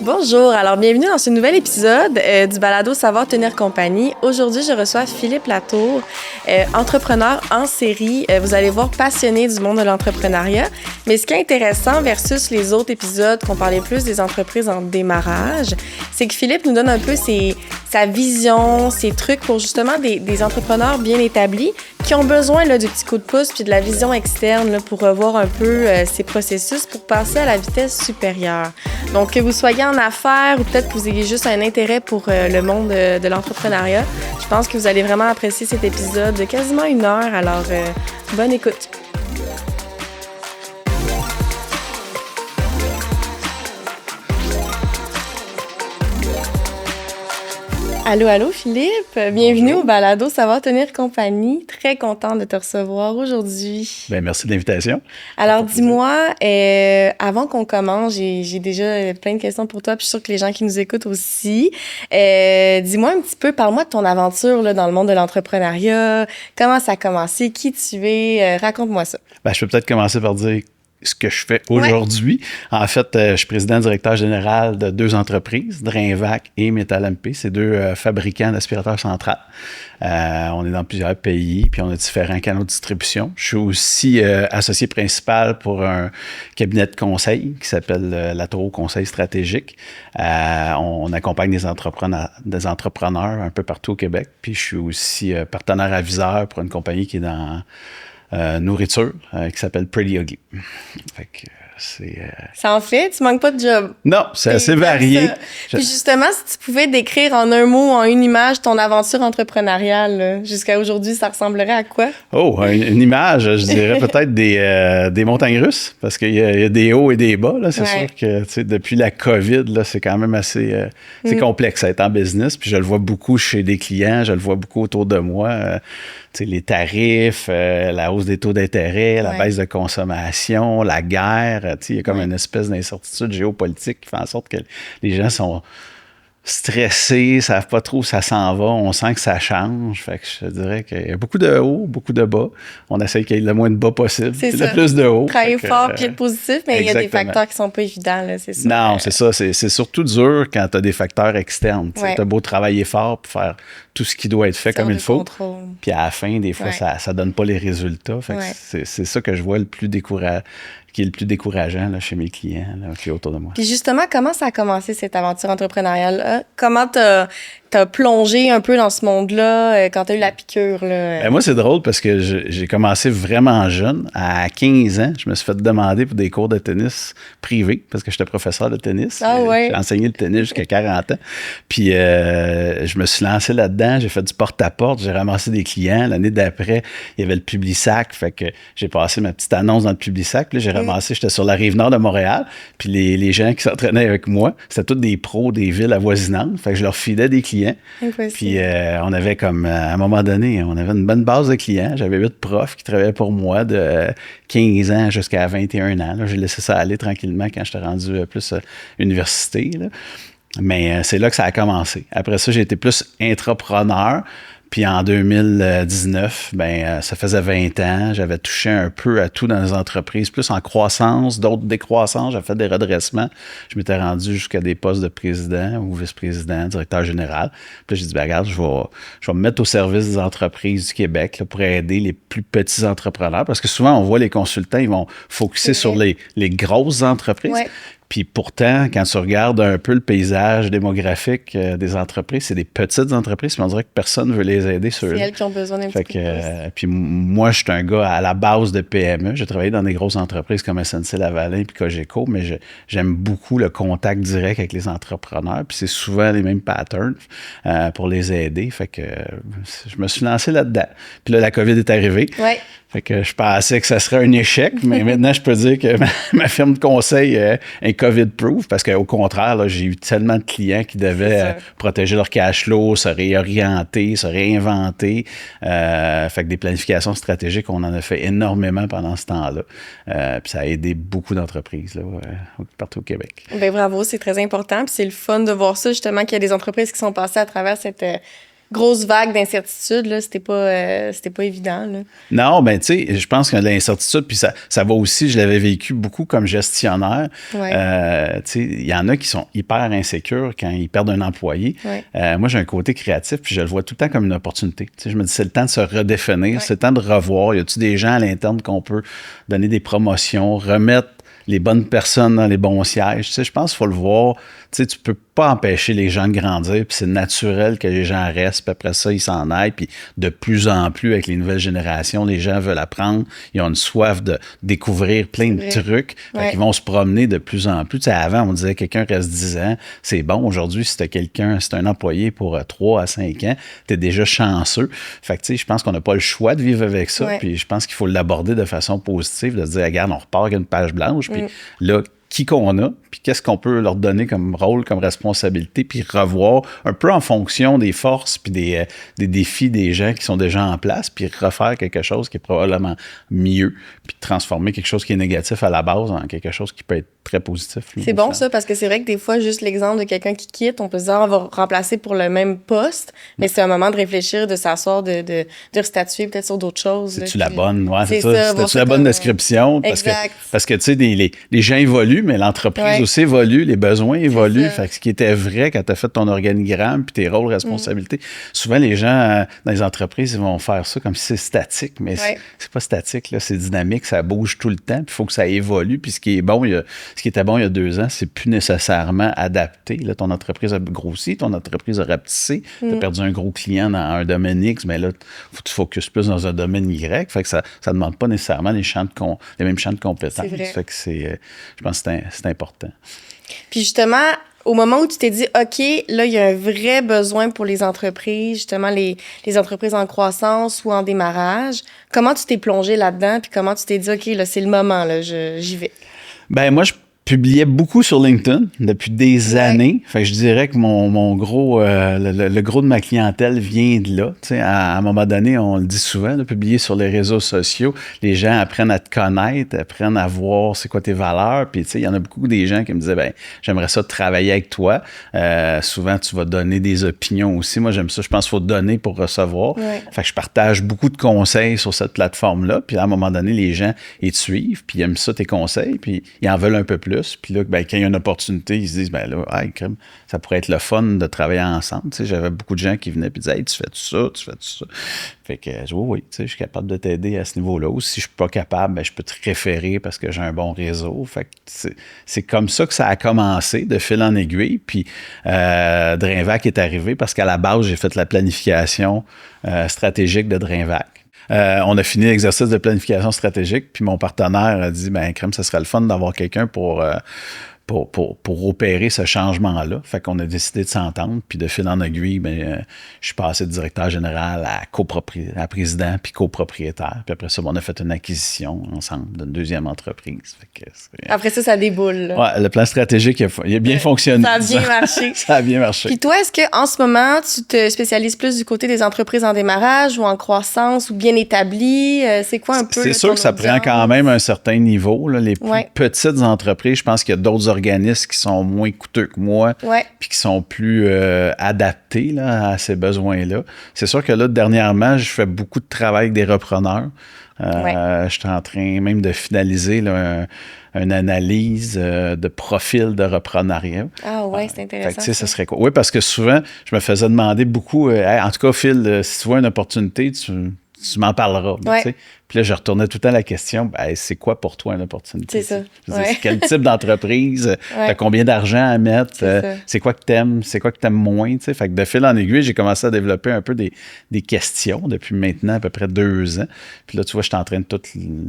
Bonjour, alors bienvenue dans ce nouvel épisode du balado Savoir tenir compagnie. Aujourd'hui, je reçois Philippe Latour, entrepreneur en série. Vous allez voir, passionné du monde de l'entrepreneuriat. Mais ce qui est intéressant versus les autres épisodes qu'on parlait plus des entreprises en démarrage, c'est que Philippe nous donne un peu sa vision, ses trucs pour justement des entrepreneurs bien établis qui ont besoin là, du petit coup de pouce puis de la vision externe là, pour revoir un peu ces processus pour passer à la vitesse supérieure. Donc, que vous soyez en affaires ou peut-être que vous ayez juste un intérêt pour le monde de l'entrepreneuriat, je pense que vous allez vraiment apprécier cet épisode de quasiment 1 heure. Alors, bonne écoute. Allô, Philippe. Bienvenue Bonjour. au balado Savoir tenir compagnie. Très contente de te recevoir aujourd'hui. Bien, merci de l'invitation. Alors, dis-moi, avant qu'on commence, j'ai déjà plein de questions pour toi, puis je suis sûre que les gens qui nous écoutent aussi. Dis-moi un petit peu, parle-moi de ton aventure là, dans le monde de l'entrepreneuriat. Comment ça a commencé? Qui tu es? Raconte-moi ça. Ben, je peux peut-être commencer par dire ce que je fais aujourd'hui. Ouais. En fait, je suis président-directeur général de 2 entreprises, Drainvac et Metal MP. C'est 2 fabricants d'aspirateurs centrales. On est dans plusieurs pays, puis on a différents canaux de distribution. Je suis aussi associé principal pour un cabinet de conseil qui s'appelle Latour Conseil stratégique. On accompagne des entrepreneurs un peu partout au Québec. Puis je suis aussi partenaire aviseur pour une compagnie qui est dans nourriture qui s'appelle Pretty Ugly. Fait que c'est... Ça en fait? Tu manques pas de job? Non, c'est assez varié. Puis justement, si tu pouvais décrire en un mot, en une image, ton aventure entrepreneuriale, là, jusqu'à aujourd'hui, ça ressemblerait à quoi? Oh, une image, je dirais peut-être des montagnes russes, parce qu'il y a des hauts et des bas. Là. C'est sûr que depuis la COVID, là, c'est quand même assez c'est complexe à être en business. Puis je le vois beaucoup chez des clients, je le vois beaucoup autour de moi. Les tarifs, la hausse des taux d'intérêt, la baisse de consommation, la guerre. Il y a comme une espèce d'incertitude géopolitique qui fait en sorte que les gens sont stressés, ne savent pas trop où ça s'en va. On sent que ça change. Fait que je dirais qu'il y a beaucoup de hauts, beaucoup de bas. On essaie qu'il y ait le moins de bas possible. C'est le plus de hauts. Travailler fort puis être positif, mais exactement. Il y a des facteurs qui sont pas évidents, là, c'est sûr. Non, c'est ça. C'est surtout dur quand tu as des facteurs externes. Tu as beau travailler fort pour faire tout ce qui doit être fait comme il faut. Contrôle. Puis à la fin, des fois, ça donne pas les résultats. Fait que c'est ça que je vois qui est le plus décourageant là, chez mes clients là, qui est autour de moi. Puis justement, comment ça a commencé cette aventure entrepreneuriale-là? Comment t'as plongé un peu dans ce monde-là quand t'as eu la piqûre? Là? Ben moi, c'est drôle parce que j'ai commencé vraiment jeune. À 15 ans, je me suis fait demander pour des cours de tennis privés parce que j'étais professeur de tennis. J'ai enseigné le tennis jusqu'à 40 ans. Puis je me suis lancé là-dedans. J'ai fait du porte-à-porte. J'ai ramassé des clients. L'année d'après, il y avait le Publisac. Fait que j'ai passé ma petite annonce dans le Publisac. Puis là, j'ai ramassé, j'étais sur la Rive-Nord de Montréal. Puis les gens qui s'entraînaient avec moi, c'était tous des pros des villes avoisinantes. Fait que je leur filais des clients. Impossible. Puis on avait comme, à un moment donné, on avait une bonne base de clients. J'avais 8 profs qui travaillaient pour moi de 15 ans jusqu'à 21 ans. Là. J'ai laissé ça aller tranquillement quand j'étais rendu plus université. Là. Mais c'est là que ça a commencé. Après ça, j'ai été plus intrapreneur. Puis en 2019, ça faisait 20 ans. J'avais touché un peu à tout dans les entreprises, plus en croissance, d'autres décroissance. J'avais fait des redressements. Je m'étais rendu jusqu'à des postes de président ou vice-président, directeur général. Puis là, j'ai dit, regarde, je vais me mettre au service des entreprises du Québec là, pour aider les plus petits entrepreneurs. Parce que souvent, on voit les consultants, ils vont focusser sur les grosses entreprises. Ouais. Puis pourtant, quand tu regardes un peu le paysage démographique des entreprises, c'est des petites entreprises, puis on dirait que personne ne veut les aider. C'est elles qui ont besoin d'un petit coup de pouce. Puis moi, je suis un gars à la base de PME. J'ai travaillé dans des grosses entreprises comme SNC-Lavalin puis Cogeco, mais j'aime beaucoup le contact direct avec les entrepreneurs. Puis c'est souvent les mêmes patterns pour les aider. Fait que je me suis lancé là-dedans. Puis là, la COVID est arrivée. Ouais. Fait que je pensais que ça serait un échec, mais maintenant, je peux dire que ma firme de conseil est COVID-proof parce qu'au contraire, là, j'ai eu tellement de clients qui devaient protéger leur cash flow, se réorienter, se réinventer. Fait que des planifications stratégiques, on en a fait énormément pendant ce temps-là. Puis ça a aidé beaucoup d'entreprises là, partout au Québec. Bien, bravo, c'est très important. Puis c'est le fun de voir ça, justement, qu'il y a des entreprises qui sont passées à travers cette grosse vague d'incertitude, là, c'était pas évident, là. Non, ben tu sais, je pense que l'incertitude, puis ça va aussi, je l'avais vécu beaucoup comme gestionnaire. Ouais. Tu sais, il y en a qui sont hyper insécures quand ils perdent un employé. Ouais. Moi, j'ai un côté créatif, puis je le vois tout le temps comme une opportunité. Tu sais, je me dis, c'est le temps de se redéfinir, c'est le temps de revoir. Y a-tu des gens à l'interne qu'on peut donner des promotions, remettre les bonnes personnes dans les bons sièges? Tu sais, je pense qu'il faut le voir. Tu sais, tu peux pas empêcher les gens de grandir, puis c'est naturel que les gens restent, puis après ça, ils s'en aillent, puis de plus en plus, avec les nouvelles générations, les gens veulent apprendre, ils ont une soif de découvrir plein de trucs, fait qu'ils vont se promener de plus en plus. Tu sais, avant, on disait quelqu'un reste 10 ans, c'est bon. Aujourd'hui, si t'as un employé pour 3 à 5 ans, t'es déjà chanceux. Fait que, tu sais, je pense qu'on n'a pas le choix de vivre avec ça, puis je pense qu'il faut l'aborder de façon positive, de se dire, regarde, on repart avec une page blanche, puis là, qui qu'on a, puis qu'est-ce qu'on peut leur donner comme rôle, comme responsabilité, puis revoir un peu en fonction des forces puis des défis des gens qui sont déjà en place, puis refaire quelque chose qui est probablement mieux, puis transformer quelque chose qui est négatif à la base en quelque chose qui peut être très positif. C'est bon ça, parce que c'est vrai que des fois, juste l'exemple de quelqu'un qui quitte, on peut se dire on va remplacer pour le même poste, mais c'est un moment de réfléchir, de s'asseoir, de restatuer peut-être sur d'autres choses. C'est-tu la bonne? Ouais, c'est ça. C'était-tu la bonne description? Parce que tu sais, les gens évoluent, mais l'entreprise aussi évolue, les besoins évoluent. Fait que ce qui était vrai quand tu as fait ton organigramme puis tes rôles, responsabilités, souvent les gens dans les entreprises, ils vont faire ça comme si c'est statique, mais c'est pas statique, là, c'est dynamique, ça bouge tout le temps, puis il faut que ça évolue. Puis ce qui est bon, ce qui était bon il y a 2 ans, c'est plus nécessairement adapté. Là, ton entreprise a grossi, ton entreprise a rapetissé, tu as perdu un gros client dans un domaine X, mais là, faut que tu focuses plus dans un domaine Y. Fait que ça demande pas nécessairement les mêmes champs de compétences. Fait que je pense que c'est important. Puis justement, au moment où tu t'es dit, OK, là, il y a un vrai besoin pour les entreprises, justement les entreprises en croissance ou en démarrage, comment tu t'es plongé là-dedans, puis comment tu t'es dit, OK, là, c'est le moment, là, j'y vais? Ben moi, je publiais beaucoup sur LinkedIn depuis des années. Fait que je dirais que mon gros, le gros de ma clientèle vient de là. Tu sais, à un moment donné, on le dit souvent, de publier sur les réseaux sociaux, les gens apprennent à te connaître, apprennent à voir c'est quoi tes valeurs. Puis tu sais, il y en a beaucoup des gens qui me disaient, ben j'aimerais ça travailler avec toi. Souvent, tu vas donner des opinions aussi. Moi, j'aime ça. Je pense qu'il faut donner pour recevoir. Fait que je partage beaucoup de conseils sur cette plateforme-là. Puis à un moment donné, les gens, ils te suivent, puis ils aiment ça tes conseils, puis ils en veulent un peu plus. Puis là, ben, quand il y a une opportunité, ils se disent, ben là, hey, ça pourrait être le fun de travailler ensemble. Tu sais, j'avais beaucoup de gens qui venaient et disaient, hey, tu fais ça, tu fais ça. Fait que je dis, oui, tu sais, je suis capable de t'aider à ce niveau-là. Ou si je suis pas capable, ben, je peux te référer parce que j'ai un bon réseau. Fait que c'est comme ça que ça a commencé, de fil en aiguille. Puis Drainvac est arrivé parce qu'à la base, j'ai fait la planification stratégique de Drainvac. On a fini l'exercice de planification stratégique, puis mon partenaire a dit, ben crème, ça serait le fun d'avoir quelqu'un pour opérer ce changement-là. Fait qu'on a décidé de s'entendre, puis de fil en aiguille, je suis passé de directeur général à président, puis copropriétaire. Puis après ça, on a fait une acquisition ensemble d'une deuxième entreprise. Fait que après ça déboule. Là. Ouais, le plan stratégique, il a bien fonctionné. Ça a bien marché. Ça a bien marché. Puis toi, est-ce qu'en ce moment, tu te spécialises plus du côté des entreprises en démarrage ou en croissance ou bien établies? C'est quoi un peu? C'est sûr que ça prend quand même un certain niveau. Là. Les plus petites entreprises, je pense qu'il y a d'autres organismes qui sont moins coûteux que moi, puis qui sont plus adaptés là, à ces besoins-là. C'est sûr que là, dernièrement, je fais beaucoup de travail avec des repreneurs. Je suis en train même de finaliser là, une analyse de profil de reprenariat. Ah ouais, c'est intéressant. Fait que, ça serait quoi? Oui, parce que souvent, je me faisais demander beaucoup, en tout cas, Phil, si tu vois une opportunité, tu m'en parleras. Puis là, je retournais tout le temps à la question, c'est quoi pour toi une opportunité? C'est ça. C'est quel type d'entreprise? T'as combien d'argent à mettre? C'est quoi que t'aimes? C'est quoi que t'aimes moins? T'sais? Fait que de fil en aiguille, j'ai commencé à développer un peu des questions depuis maintenant à peu près 2 ans. Puis là, tu vois, je suis en train de tout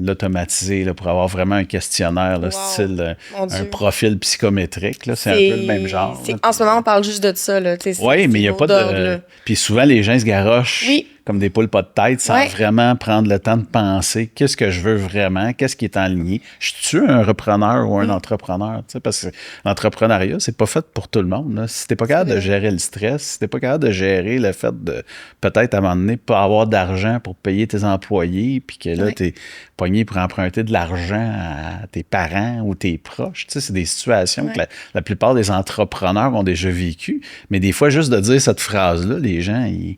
l'automatiser là, pour avoir vraiment un questionnaire, là, style un profil psychométrique. Là. C'est un peu le même genre. En ce moment, on parle juste de ça. Oui, mais il n'y a pas de... Puis souvent, les gens se garochent comme des poules pas de tête sans vraiment prendre le temps de penser lancer, qu'est-ce que je veux vraiment, qu'est-ce qui est en ligne. Je suis un repreneur ou un entrepreneur, tu sais, parce que l'entrepreneuriat, c'est pas fait pour tout le monde. Là. Si t'es pas capable de gérer le stress, si t'es pas capable de gérer le fait de peut-être à un moment donné pas avoir d'argent pour payer tes employés, puis que là, t'es pogné pour emprunter de l'argent à tes parents ou tes proches. Tu sais, c'est des situations que la plupart des entrepreneurs ont déjà vécues. Mais des fois, juste de dire cette phrase-là, les gens, ils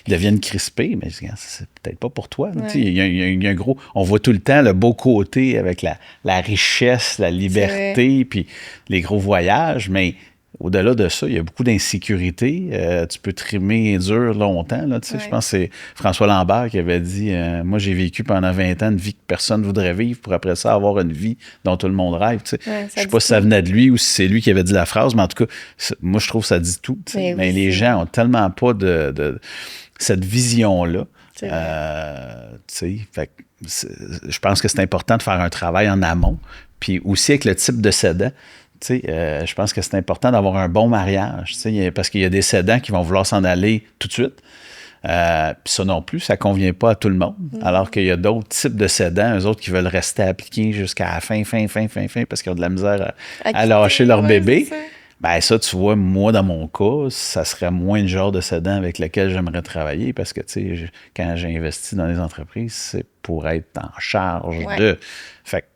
deviennent crispés. Mais c'est peut-être pas pour toi. Tu sais, il y a un gros... On voit tout le temps le beau côté avec la richesse, la liberté, puis les gros voyages, mais... Au-delà de ça, il y a beaucoup d'insécurité. Tu peux trimer dur longtemps. Là, tu sais, je pense que c'est François Lambert qui avait dit moi, j'ai vécu pendant 20 ans une vie que personne ne voudrait vivre pour après ça avoir une vie dont tout le monde rêve. Tu sais. Je ne sais pas si ça venait de lui ou si c'est lui qui avait dit la phrase, mais en tout cas, moi, je trouve que ça dit tout. Tu sais. Mais les gens n'ont tellement pas de cette vision-là. Tu sais, je pense que c'est important de faire un travail en amont. Puis aussi avec le type de cédant. Tu sais, je pense que c'est important d'avoir un bon mariage, tu sais, parce qu'il y a des cédants qui vont vouloir s'en aller tout de suite. Puis ça non plus, ça ne convient pas à tout le monde. Alors qu'il y a d'autres types de cédants, eux autres qui veulent rester appliqués jusqu'à la fin, parce qu'ils ont de la misère à lâcher leur bébé. Ben ça, tu vois, moi, dans mon cas, ça serait moins le genre de cédant avec lequel j'aimerais travailler parce que, tu sais, quand j'ai investi dans les entreprises, c'est pour être en charge de... Fait que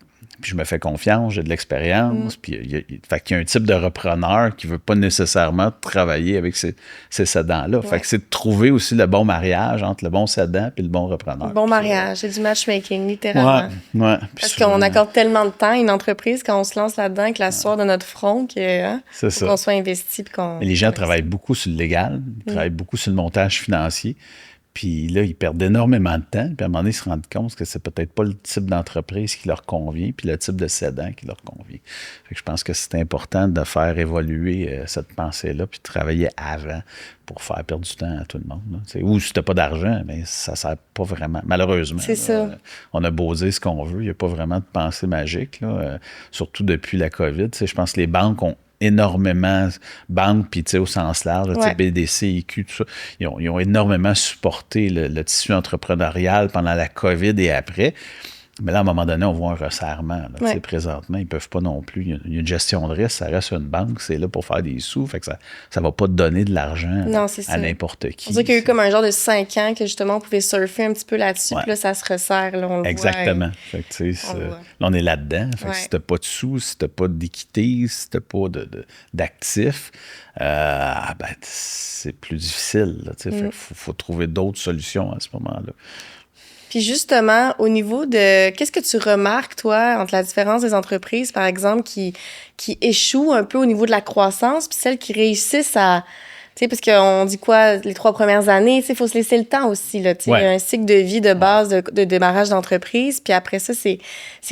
puis je me fais confiance, j'ai de l'expérience. Puis il y a un type de repreneur qui ne veut pas nécessairement travailler avec ces cédants-là. Fait que c'est de trouver aussi le bon mariage entre le bon cédant et le bon repreneur. Le bon mariage, c'est du matchmaking, littéralement. Ouais. Parce qu'on accorde tellement de temps à une entreprise quand on se lance là-dedans avec la sueur de notre front qu'on soit investi. Mais les gens travaillent beaucoup sur le légal, ils travaillent beaucoup sur le montage financier. Puis là, ils perdent énormément de temps. Puis à un moment donné, ils se rendent compte que c'est peut-être pas le type d'entreprise qui leur convient, puis le type de cédant qui leur convient. Fait que je pense que c'est important de faire évoluer cette pensée-là, puis de travailler avant pour faire perdre du temps à tout le monde. Là. Ou si tu n'as pas d'argent, bien, ça ne sert pas vraiment. Malheureusement, c'est ça. On a beau dire ce qu'on veut, il n'y a pas vraiment de pensée magique, là, surtout depuis la COVID. Je pense que les banques ont énormément, banques, puis au sens large, BDC, IQ, tout ça, ils ont énormément supporté le tissu entrepreneurial pendant la COVID et après. Mais là, à un moment donné, on voit un resserrement. Là, présentement, ils ne peuvent pas non plus. Il y a une gestion de risque, ça reste une banque, c'est là pour faire des sous. Fait que ça ne va pas te donner de l'argent à n'importe qui. On dirait qu'il y a eu comme un genre de 5 ans que justement, on pouvait surfer un petit peu là-dessus, puis là, ça se resserre. Là, on exactement. Le voit, fait que, là, on est là-dedans. Fait que si tu n'as pas de sous, si tu n'as pas d'équité, si tu n'as pas d'actifs, c'est plus difficile. Là, fait qu'il faut trouver d'autres solutions à ce moment-là. Puis justement, au niveau de... Qu'est-ce que tu remarques, toi, entre la différence des entreprises, par exemple, qui échouent un peu au niveau de la croissance, puis celles qui réussissent à... Tu sais, parce qu'on dit quoi, les 3 premières années, il faut se laisser le temps aussi, là. Il y a un cycle de vie de base de démarrage d'entreprise, puis après ça, c'est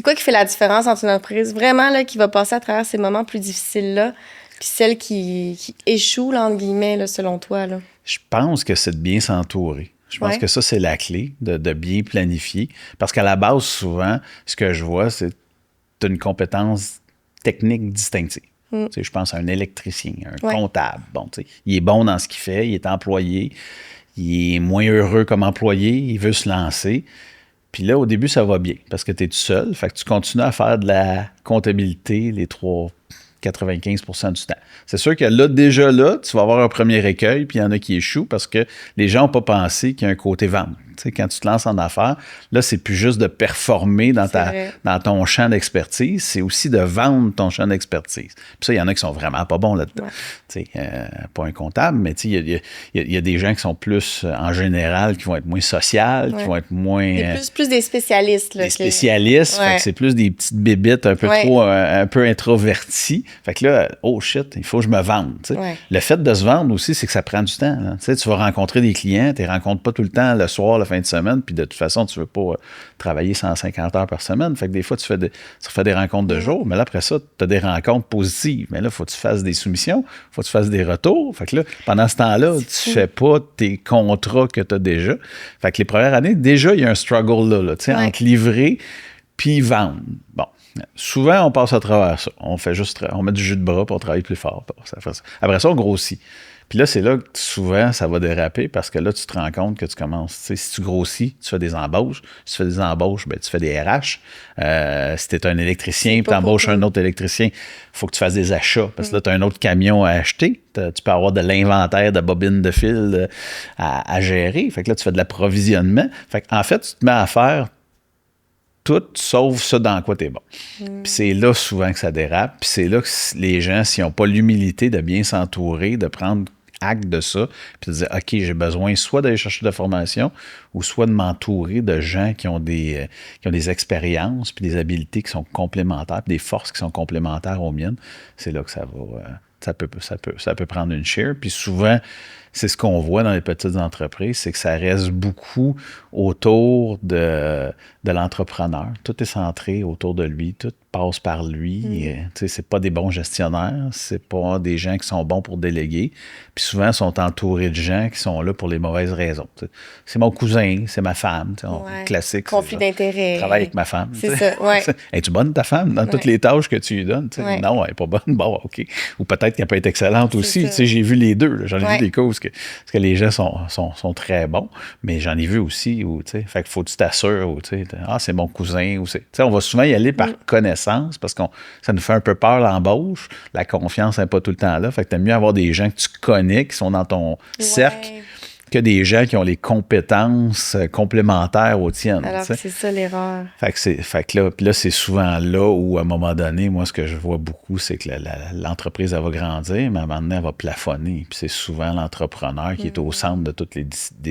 quoi qui fait la différence entre une entreprise vraiment, là, qui va passer à travers ces moments plus difficiles-là, puis celle qui échoue, là, entre guillemets, là, selon toi, là? Je pense que c'est de bien s'entourer. Je pense que ça, c'est la clé, de bien planifier. Parce qu'à la base, souvent, ce que je vois, c'est que tu as une compétence technique distinctive. Je pense à un électricien, un comptable. Bon, il est bon dans ce qu'il fait, il est employé, il est moins heureux comme employé, il veut se lancer. Puis là, au début, ça va bien parce que tu es tout seul. Fait que tu continues à faire de la comptabilité les 95% du temps. C'est sûr que là, déjà là, tu vas avoir un premier écueil, puis il y en a qui échouent parce que les gens n'ont pas pensé qu'il y a un côté vente. Tu sais, quand tu te lances en affaires, là, c'est plus juste de performer dans ton champ d'expertise, c'est aussi de vendre ton champ d'expertise. Puis ça, il y en a qui sont vraiment pas bons là-dedans. Tu sais, pas un comptable, mais tu sais, il y a des gens qui sont plus, en général, qui vont être moins sociales, qui vont être moins... plus des spécialistes. Là, des spécialistes, fait que c'est plus des petites bébites un peu trop, un peu introverties. Fait que là, oh shit, il faut que je me vende. Le fait de se vendre aussi, c'est que ça prend du temps. Tu vas rencontrer des clients, tu ne les rencontres pas tout le temps, le soir, la fin de semaine, puis de toute façon, tu ne veux pas travailler 150 heures par semaine. Fait que des fois, tu fais des rencontres de jour, mais là, après ça, tu as des rencontres positives. Mais là, il faut que tu fasses des soumissions, il faut que tu fasses des retours. Fait que là, pendant ce temps-là, tu ne fais pas tes contrats que tu as déjà. Fait que les premières années, déjà, il y a un struggle là, entre livrer puis vendre. Bon. Souvent, on passe à travers ça. On met du jus de bras pour travailler plus fort. Après ça, on grossit. Puis là, c'est là que souvent, ça va déraper parce que là, tu te rends compte que tu commences. Si tu grossis, tu fais des embauches. Si tu fais des embauches, ben, tu fais des RH. Si tu es un électricien, puis tu embauches un autre électricien, il faut que tu fasses des achats parce que là, tu as un autre camion à acheter. Tu peux avoir de l'inventaire de bobines de fil à gérer. Fait que là, tu fais de l'approvisionnement. Fait qu'en fait, tu te mets à faire tout sauf ça dans quoi tu es bon. Puis c'est là souvent que ça dérape. Puis c'est là que les gens, s'ils n'ont pas l'humilité de bien s'entourer, de prendre acte de ça, puis de dire, OK, j'ai besoin soit d'aller chercher de la formation ou soit de m'entourer de gens qui ont des expériences puis des habiletés qui sont complémentaires, puis des forces qui sont complémentaires aux miennes. C'est là que ça va... Ça peut prendre une share. Puis souvent, c'est ce qu'on voit dans les petites entreprises, c'est que ça reste beaucoup autour de l'entrepreneur. Tout est centré autour de lui, tout passe par lui. C'est pas des bons gestionnaires, c'est pas des gens qui sont bons pour déléguer. Puis souvent, ils sont entourés de gens qui sont là pour les mauvaises raisons. C'est mon cousin, c'est ma femme. Classique. Conflit d'intérêt. Je travaille avec ma femme. C'est ça, ouais. Es-tu bonne, ta femme, dans toutes les tâches que tu lui donnes? Non, elle n'est pas bonne. Bon, OK. Ou peut-être qu'elle peut être excellente aussi. J'ai vu les deux. J'en ai vu des causes parce que les gens sont très bons, mais j'en ai vu aussi où, fait qu'il faut que tu t'assures où, c'est mon cousin. On va souvent y aller par connaissance parce que ça nous fait un peu peur l'embauche. La confiance n'est pas tout le temps là. Fait que t'aimes mieux avoir des gens que tu connais, qui sont dans ton cercle, que des gens qui ont les compétences complémentaires aux tiennes. Alors que c'est ça l'erreur. Fait que là, c'est souvent là où, à un moment donné, moi, ce que je vois beaucoup, c'est que l'entreprise, elle va grandir, mais à un moment donné, elle va plafonner. Puis c'est souvent l'entrepreneur qui est au centre de toutes les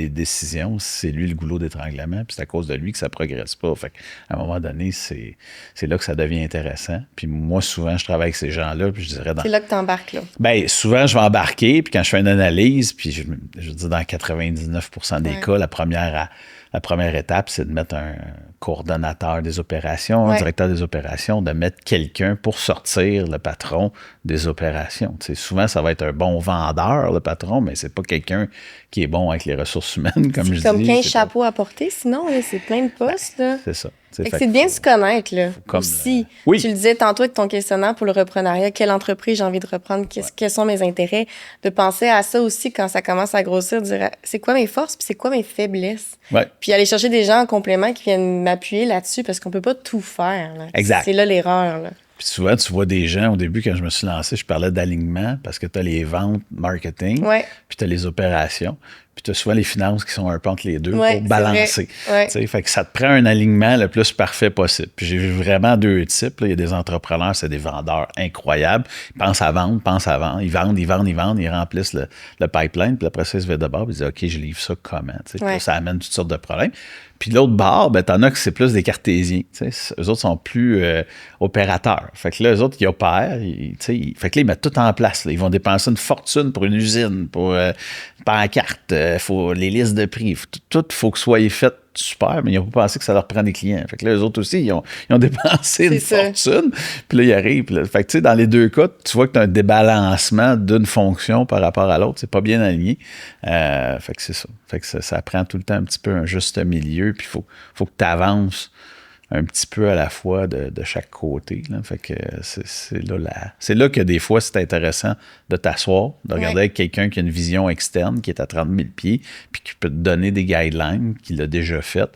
décisions. C'est lui le goulot d'étranglement, puis c'est à cause de lui que ça ne progresse pas. Fait qu'à un moment donné, c'est là que ça devient intéressant. Puis moi, souvent, je travaille avec ces gens-là, puis je dirais... C'est là que tu embarques, là. Bien, souvent, je vais embarquer, puis quand je fais une analyse, puis je dis dans 99% des cas, la première étape, c'est de mettre un coordonnateur des opérations, un directeur des opérations, de mettre quelqu'un pour sortir le patron des opérations. Souvent, ça va être un bon vendeur, le patron, mais c'est pas quelqu'un qui est bon avec les ressources humaines, comme je dis. C'est comme 15 chapeaux à porter, sinon, là, c'est plein de postes. Là. C'est ça. C'est de bien se connaître, là. Aussi, oui. Tu le disais tantôt avec ton questionnaire pour le reprenariat, quelle entreprise j'ai envie de reprendre, quels sont mes intérêts, de penser à ça aussi quand ça commence à grossir, de dire c'est quoi mes forces puis c'est quoi mes faiblesses. Puis aller chercher des gens en complément qui viennent m'appuyer là-dessus parce qu'on peut pas tout faire. Là. Exact. C'est là l'erreur, là. Puis souvent, tu vois des gens, au début, quand je me suis lancé, je parlais d'alignement parce que tu as les ventes, marketing, puis tu as les opérations, puis tu as souvent les finances qui sont un peu entre les deux pour balancer. Fait que ça te prend un alignement le plus parfait possible. Puis j'ai vu vraiment deux types. Là. Il y a des entrepreneurs, c'est des vendeurs incroyables. Ils pensent à vendre. Ils vendent, ils remplissent le pipeline, puis après ça, ils se mettent de bord, puis ils disent « OK, je livre ça comment? » Puis ça amène toutes sortes de problèmes. Puis l'autre bord, ben, t'en as que c'est plus des cartésiens. Eux autres sont plus opérateurs. Fait que là, eux autres, ils opèrent. Fait que là, ils mettent tout en place. Là. Ils vont dépenser une fortune pour une usine, pour une pancarte, faut les listes de prix. Tout faut que soit fait super, mais ils n'ont pas pensé que ça leur prend des clients. Fait que là, eux autres aussi, ils ont dépensé une fortune. Puis là, ils arrivent. Là. Fait que, tu sais, dans les deux cas, tu vois que tu as un débalancement d'une fonction par rapport à l'autre. C'est pas bien aligné. Fait que c'est ça. Fait que ça prend tout le temps un petit peu un juste milieu. Puis il faut que tu avances un petit peu à la fois de chaque côté. Là. Fait que c'est là que des fois, c'est intéressant de t'asseoir, de regarder avec quelqu'un qui a une vision externe, qui est à 30 000 pieds, puis qui peut te donner des guidelines, qui l'a déjà fait,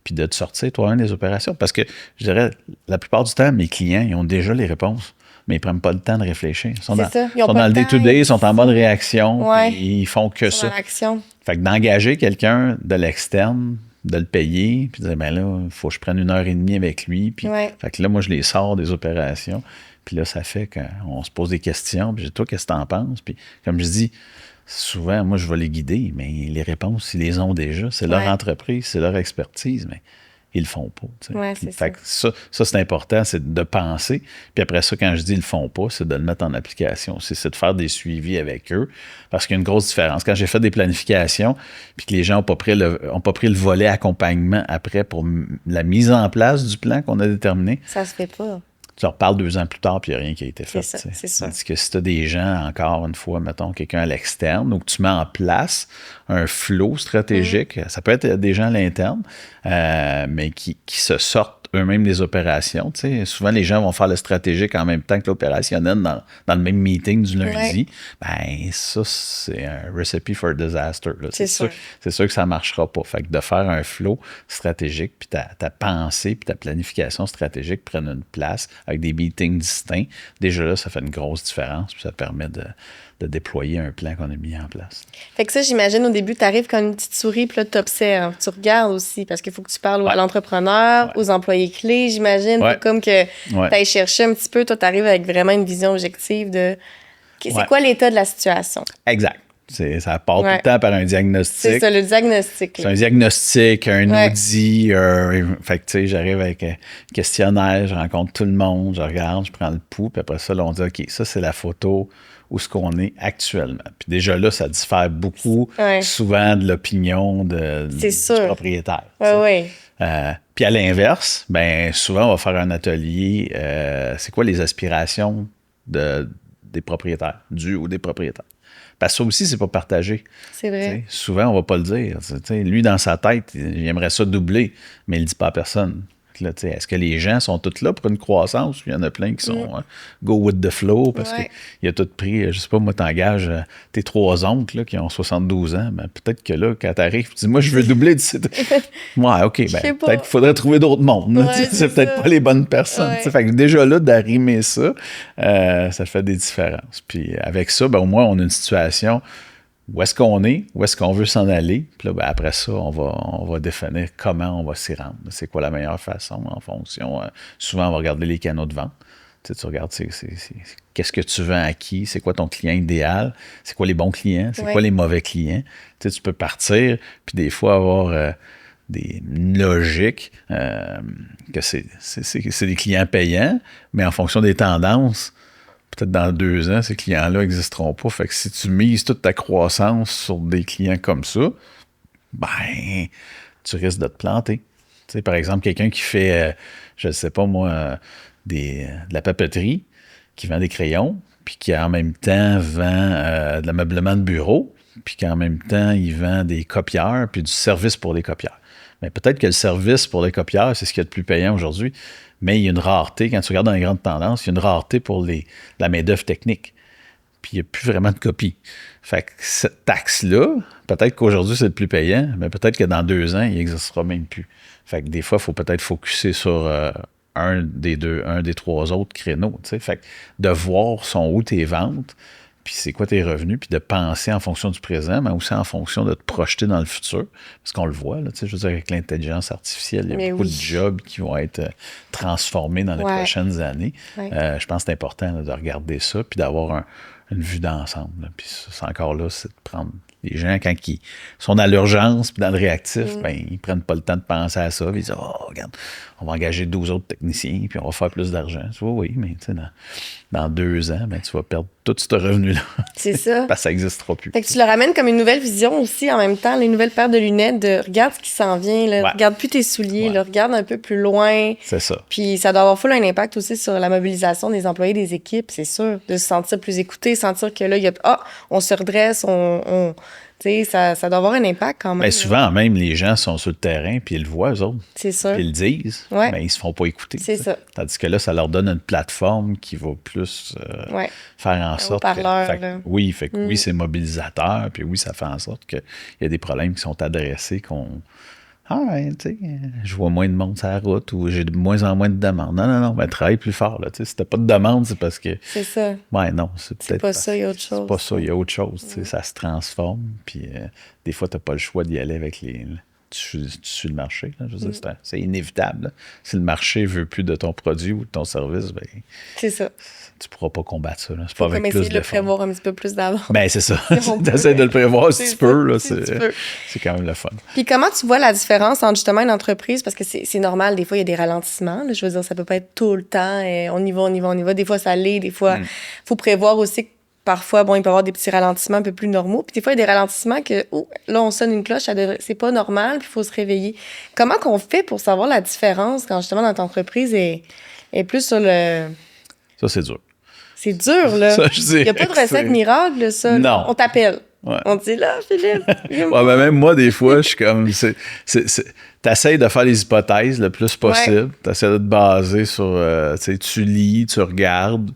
puis de te sortir toi-même des opérations. Parce que, je dirais, la plupart du temps, mes clients, ils ont déjà les réponses, mais ils ne prennent pas le temps de réfléchir. Ils sont dans le day-to-day, ils sont en mode réaction, puis ils font que ça. Fait que d'engager quelqu'un de l'externe, de le payer, puis de dire, ben là, il faut que je prenne 1h30 avec lui. Puis, fait que là, moi, je les sors des opérations. Puis là, ça fait qu'on se pose des questions. Puis toi, qu'est-ce que t'en penses? Puis comme je dis, souvent, moi, je vais les guider, mais les réponses, ils les ont déjà. C'est leur entreprise, c'est leur expertise, mais ils le font pas. Fait que ça, c'est important, c'est de penser. Puis après ça, quand je dis ils le font pas, c'est de le mettre en application. C'est de faire des suivis avec eux. Parce qu'il y a une grosse différence. Quand j'ai fait des planifications, puis que les gens n'ont pas pris le volet accompagnement après pour la mise en place du plan qu'on a déterminé. Ça se fait pas. Tu leur parles 2 ans plus tard, puis il n'y a rien qui a été fait. C'est ça. Tandis que si tu as des gens, encore une fois, mettons, quelqu'un à l'externe, ou que tu mets en place un flow stratégique, ça peut être des gens à l'interne, mais qui se sortent eux-mêmes les opérations. T'sais. Souvent, les gens vont faire le stratégique en même temps que l'opérationnel dans le même meeting du lundi. Ben, ça, c'est un recipe for disaster. Là. C'est sûr que ça ne marchera pas. Fait que de faire un flow stratégique, puis ta pensée, puis ta planification stratégique prennent une place avec des meetings distincts, déjà là, ça fait une grosse différence, puis ça permet de déployer un plan qu'on a mis en place. Fait que ça, j'imagine, au début, tu arrives comme une petite souris, puis là, tu observes. Tu regardes aussi, parce qu'il faut que tu parles à l'entrepreneur, aux employés clés, j'imagine. Faut comme que tu ailles chercher un petit peu. Toi, tu arrives avec vraiment une vision objective de c'est quoi l'état de la situation. Exact. Ça part tout le temps par un diagnostic. C'est ça, le diagnostic. C'est un diagnostic, un audit. Fait que, tu sais, j'arrive avec un questionnaire, je rencontre tout le monde, je regarde, je prends le pouls, puis après ça, là, on dit, OK, ça, c'est la photo où ce qu'on est actuellement. Puis déjà là, ça diffère beaucoup, souvent, de l'opinion du propriétaire. Puis à l'inverse, ben souvent, on va faire un atelier, c'est quoi les aspirations des propriétaires, du ou des propriétaires. Parce que ça aussi, c'est pas partagé. C'est vrai. T'sais, souvent, on va pas le dire. T'sais, lui, dans sa tête, il aimerait ça doubler, mais il le dit pas à personne. Là, est-ce que les gens sont tous là pour une croissance? Il y en a plein qui sont go with the flow parce qu'il a tout pris. Je sais pas, moi, t'engages tes 3 oncles là, qui ont 72 ans. Ben, peut-être que là, quand t'arrives, tu dis, moi, je veux doubler d'ici. Ouais, OK. Ben, peut-être qu'il faudrait trouver d'autres mondes. C'est peut-être pas les bonnes personnes. Fait que déjà là, d'arrimer ça, ça fait des différences. Puis avec ça, ben, au moins, on a une situation. Où est-ce qu'on est? Où est-ce qu'on veut s'en aller? Puis là, ben, après ça, on va définir comment on va s'y rendre. C'est quoi la meilleure façon en fonction. Souvent, on va regarder les canaux de vente. Tu regardes qu'est-ce que tu vends à qui? C'est quoi ton client idéal? C'est quoi les bons clients? C'est quoi les mauvais clients? Tu peux partir, puis des fois avoir une logique que c'est des clients payants, mais en fonction des tendances, peut-être dans 2 ans, ces clients-là n'existeront pas. Fait que si tu mises toute ta croissance sur des clients comme ça, ben, tu risques de te planter. Tu sais, par exemple, quelqu'un qui fait, je ne sais pas moi, de la papeterie, qui vend des crayons, puis qui en même temps vend de l'ameublement de bureau, puis qu'en même temps, il vend des copieurs, puis du service pour les copieurs. Mais peut-être que le service pour les copieurs, c'est ce qu'il y a de plus payant aujourd'hui. Mais il y a une rareté, quand tu regardes dans les grandes tendances, il y a une rareté pour la main-d'œuvre technique. Puis il n'y a plus vraiment de copie. Fait que cette taxe-là, peut-être qu'aujourd'hui, c'est le plus payant, mais peut-être que dans 2 ans, il n'existera même plus. Fait que des fois, il faut peut-être focusser sur un des 3 autres créneaux. T'sais. Fait que de voir sont où tes ventes, puis c'est quoi tes revenus, puis de penser en fonction du présent, mais aussi en fonction de te projeter dans le futur. Parce qu'on le voit, là, je veux dire, avec l'intelligence artificielle, il y a beaucoup de jobs qui vont être transformés dans les prochaines années. Je pense que c'est important là, de regarder ça, puis d'avoir une vue d'ensemble. Là. Puis c'est encore là, c'est de prendre les gens, quand ils sont dans l'urgence puis dans le réactif, ben, ils prennent pas le temps de penser à ça. Ils disent, oh, regarde, on va engager 12 autres techniciens puis on va faire plus d'argent. Tu vois, oui, mais tu sais, dans 2 ans, ben, tu vas perdre tout ce revenu-là. C'est ça. Parce que ça n'existera plus. Fait que tu le ramènes comme une nouvelle vision aussi en même temps, les nouvelles paires de lunettes, de regarde ce qui s'en vient, là, regarde plus tes souliers, là, regarde un peu plus loin. C'est ça. Puis ça doit avoir full un impact aussi sur la mobilisation des employés des équipes, c'est sûr, de se sentir plus écouté, sentir que là, il y a on se redresse, tu sais, ça doit avoir un impact quand même. Bien, souvent, même, les gens sont sur le terrain, puis ils le voient, eux autres. C'est sûr. Puis ils le disent, mais ils se font pas écouter. C'est ça. Tandis que là, ça leur donne une plateforme qui va plus faire en sorte que... Oui, oui, c'est mobilisateur, puis oui, ça fait en sorte qu'il y a des problèmes qui sont adressés, tu sais, je vois moins de monde sur la route ou j'ai de moins en moins de demandes. Non, ben travaille plus fort. Là, si t'as pas de demande, c'est parce que... C'est ça. Ouais, non, c'est peut-être... pas ça, il y a autre chose. C'est pas ça, il y a autre chose. Ça se transforme, puis des fois, t'as pas le choix d'y aller avec tu suis le marché. Là, je veux dire, c'est inévitable. Là. Si le marché veut plus de ton produit ou de ton service, ben... C'est ça. Tu pourras pas combattre ça. Là. C'est pas avec plus essayer de le prévoir un petit peu plus d'avant. Ben, c'est ça. Tu essaies de le prévoir si tu peux. Là, c'est quand même le fun. Puis comment tu vois la différence entre justement une entreprise, parce que c'est normal, des fois, il y a des ralentissements. Là, je veux dire, ça peut pas être tout le temps. On y va. Des fois, ça l'est. Des fois, faut prévoir aussi que parfois, bon, il peut y avoir des petits ralentissements un peu plus normaux. Puis des fois, il y a des ralentissements que, là, on sonne une cloche, c'est pas normal, puis il faut se réveiller. Comment qu'on fait pour savoir la différence quand justement notre entreprise est plus sur le... Ça, c'est dur. C'est dur, là. Ça, je dirais il n'y a pas de recette miracle, ça. Non. On t'appelle. Ouais. On dit là, Philippe. Ouais, ben même moi, des fois, je suis comme. T'essayes de faire les hypothèses le plus possible. Ouais. T'essayes de te baser sur. Tu lis, tu regardes.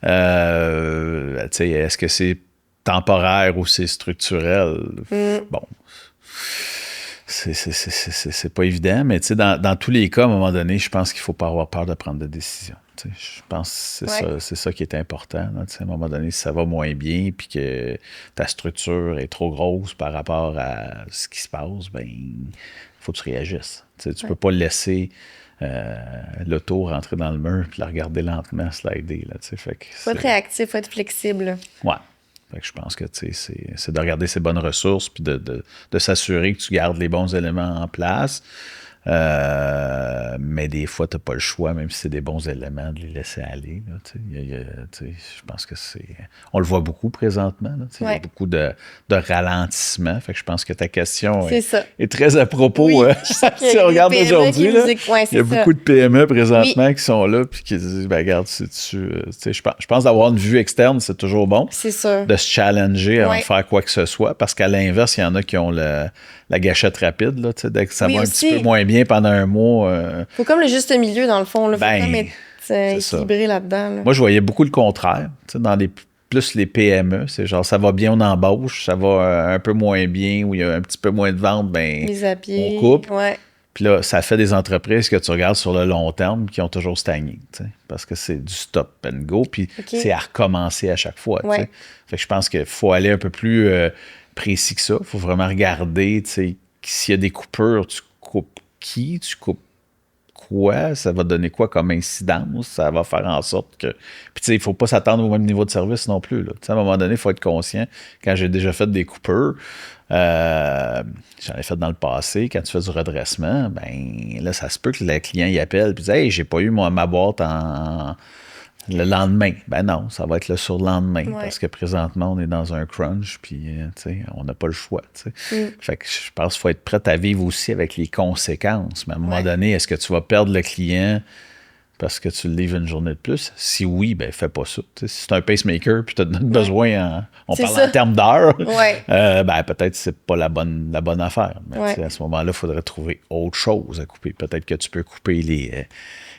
Est-ce que c'est temporaire ou c'est structurel? Bon. C'est pas évident, mais dans tous les cas, à un moment donné, je pense qu'il faut pas avoir peur de prendre des décisions. Je pense que c'est ça qui est important. Là, à un moment donné, si ça va moins bien puis que ta structure est trop grosse par rapport à ce qui se passe, ben il faut que tu réagisses. Tu peux pas laisser l'auto rentrer dans le mur puis la regarder lentement slider. Faut être réactif, faut être flexible. Ouais. Fait que je pense que c'est de regarder ses bonnes ressources puis de s'assurer que tu gardes les bons éléments en place. Mais des fois, tu n'as pas le choix, même si c'est des bons éléments, de les laisser aller. Là, je pense que c'est... On le voit beaucoup présentement. Il y a beaucoup de ralentissement. Fait que je pense que ta question est très à propos. Oui, si on regarde aujourd'hui, il y a beaucoup de PME présentement qui sont là et qui disent, ben, regarde, je pense d'avoir une vue externe, c'est toujours bon. C'est sûr. De se challenger avant de faire quoi que ce soit. Parce qu'à l'inverse, il y en a qui ont la gâchette rapide. Là, dès que ça va un petit peu moins bien pendant un mois. Faut comme le juste milieu, dans le fond. Il faut comme être équilibré là-dedans. Là. Moi, je voyais beaucoup le contraire. Dans plus les PME, c'est genre ça va bien, on embauche, ça va un peu moins bien, ou il y a un petit peu moins de ventes, ben on coupe. Ouais. Puis là, ça fait des entreprises que tu regardes sur le long terme qui ont toujours stagné, parce que c'est du stop and go, puis c'est à recommencer à chaque fois. Ouais. Fait que je pense qu'il faut aller un peu plus précis que ça. Il faut vraiment regarder, s'il y a des coupures, tu coupes qui, tu coupes quoi, ça va donner quoi comme incidence, ça va faire en sorte que... Puis il ne faut pas s'attendre au même niveau de service non plus. Là. À un moment donné, il faut être conscient. Quand j'ai déjà fait des coupures, j'en ai fait dans le passé, quand tu fais du redressement, ben là, ça se peut que le client y appelle et dise « Hey, j'ai pas eu ma boîte le lendemain. » Ben non, ça va être le surlendemain, parce que présentement, on est dans un crunch, puis on n'a pas le choix. Fait que je pense qu'il faut être prêt à vivre aussi avec les conséquences. Mais à un moment donné, est-ce que tu vas perdre le client parce que tu le livres une journée de plus? Si oui, ben fais pas ça. Si c'est un pacemaker, puis tu as besoin, on parle en termes d'heures, ben peut-être que c'est pas la bonne affaire. Mais à ce moment-là, il faudrait trouver autre chose à couper. Peut-être que tu peux couper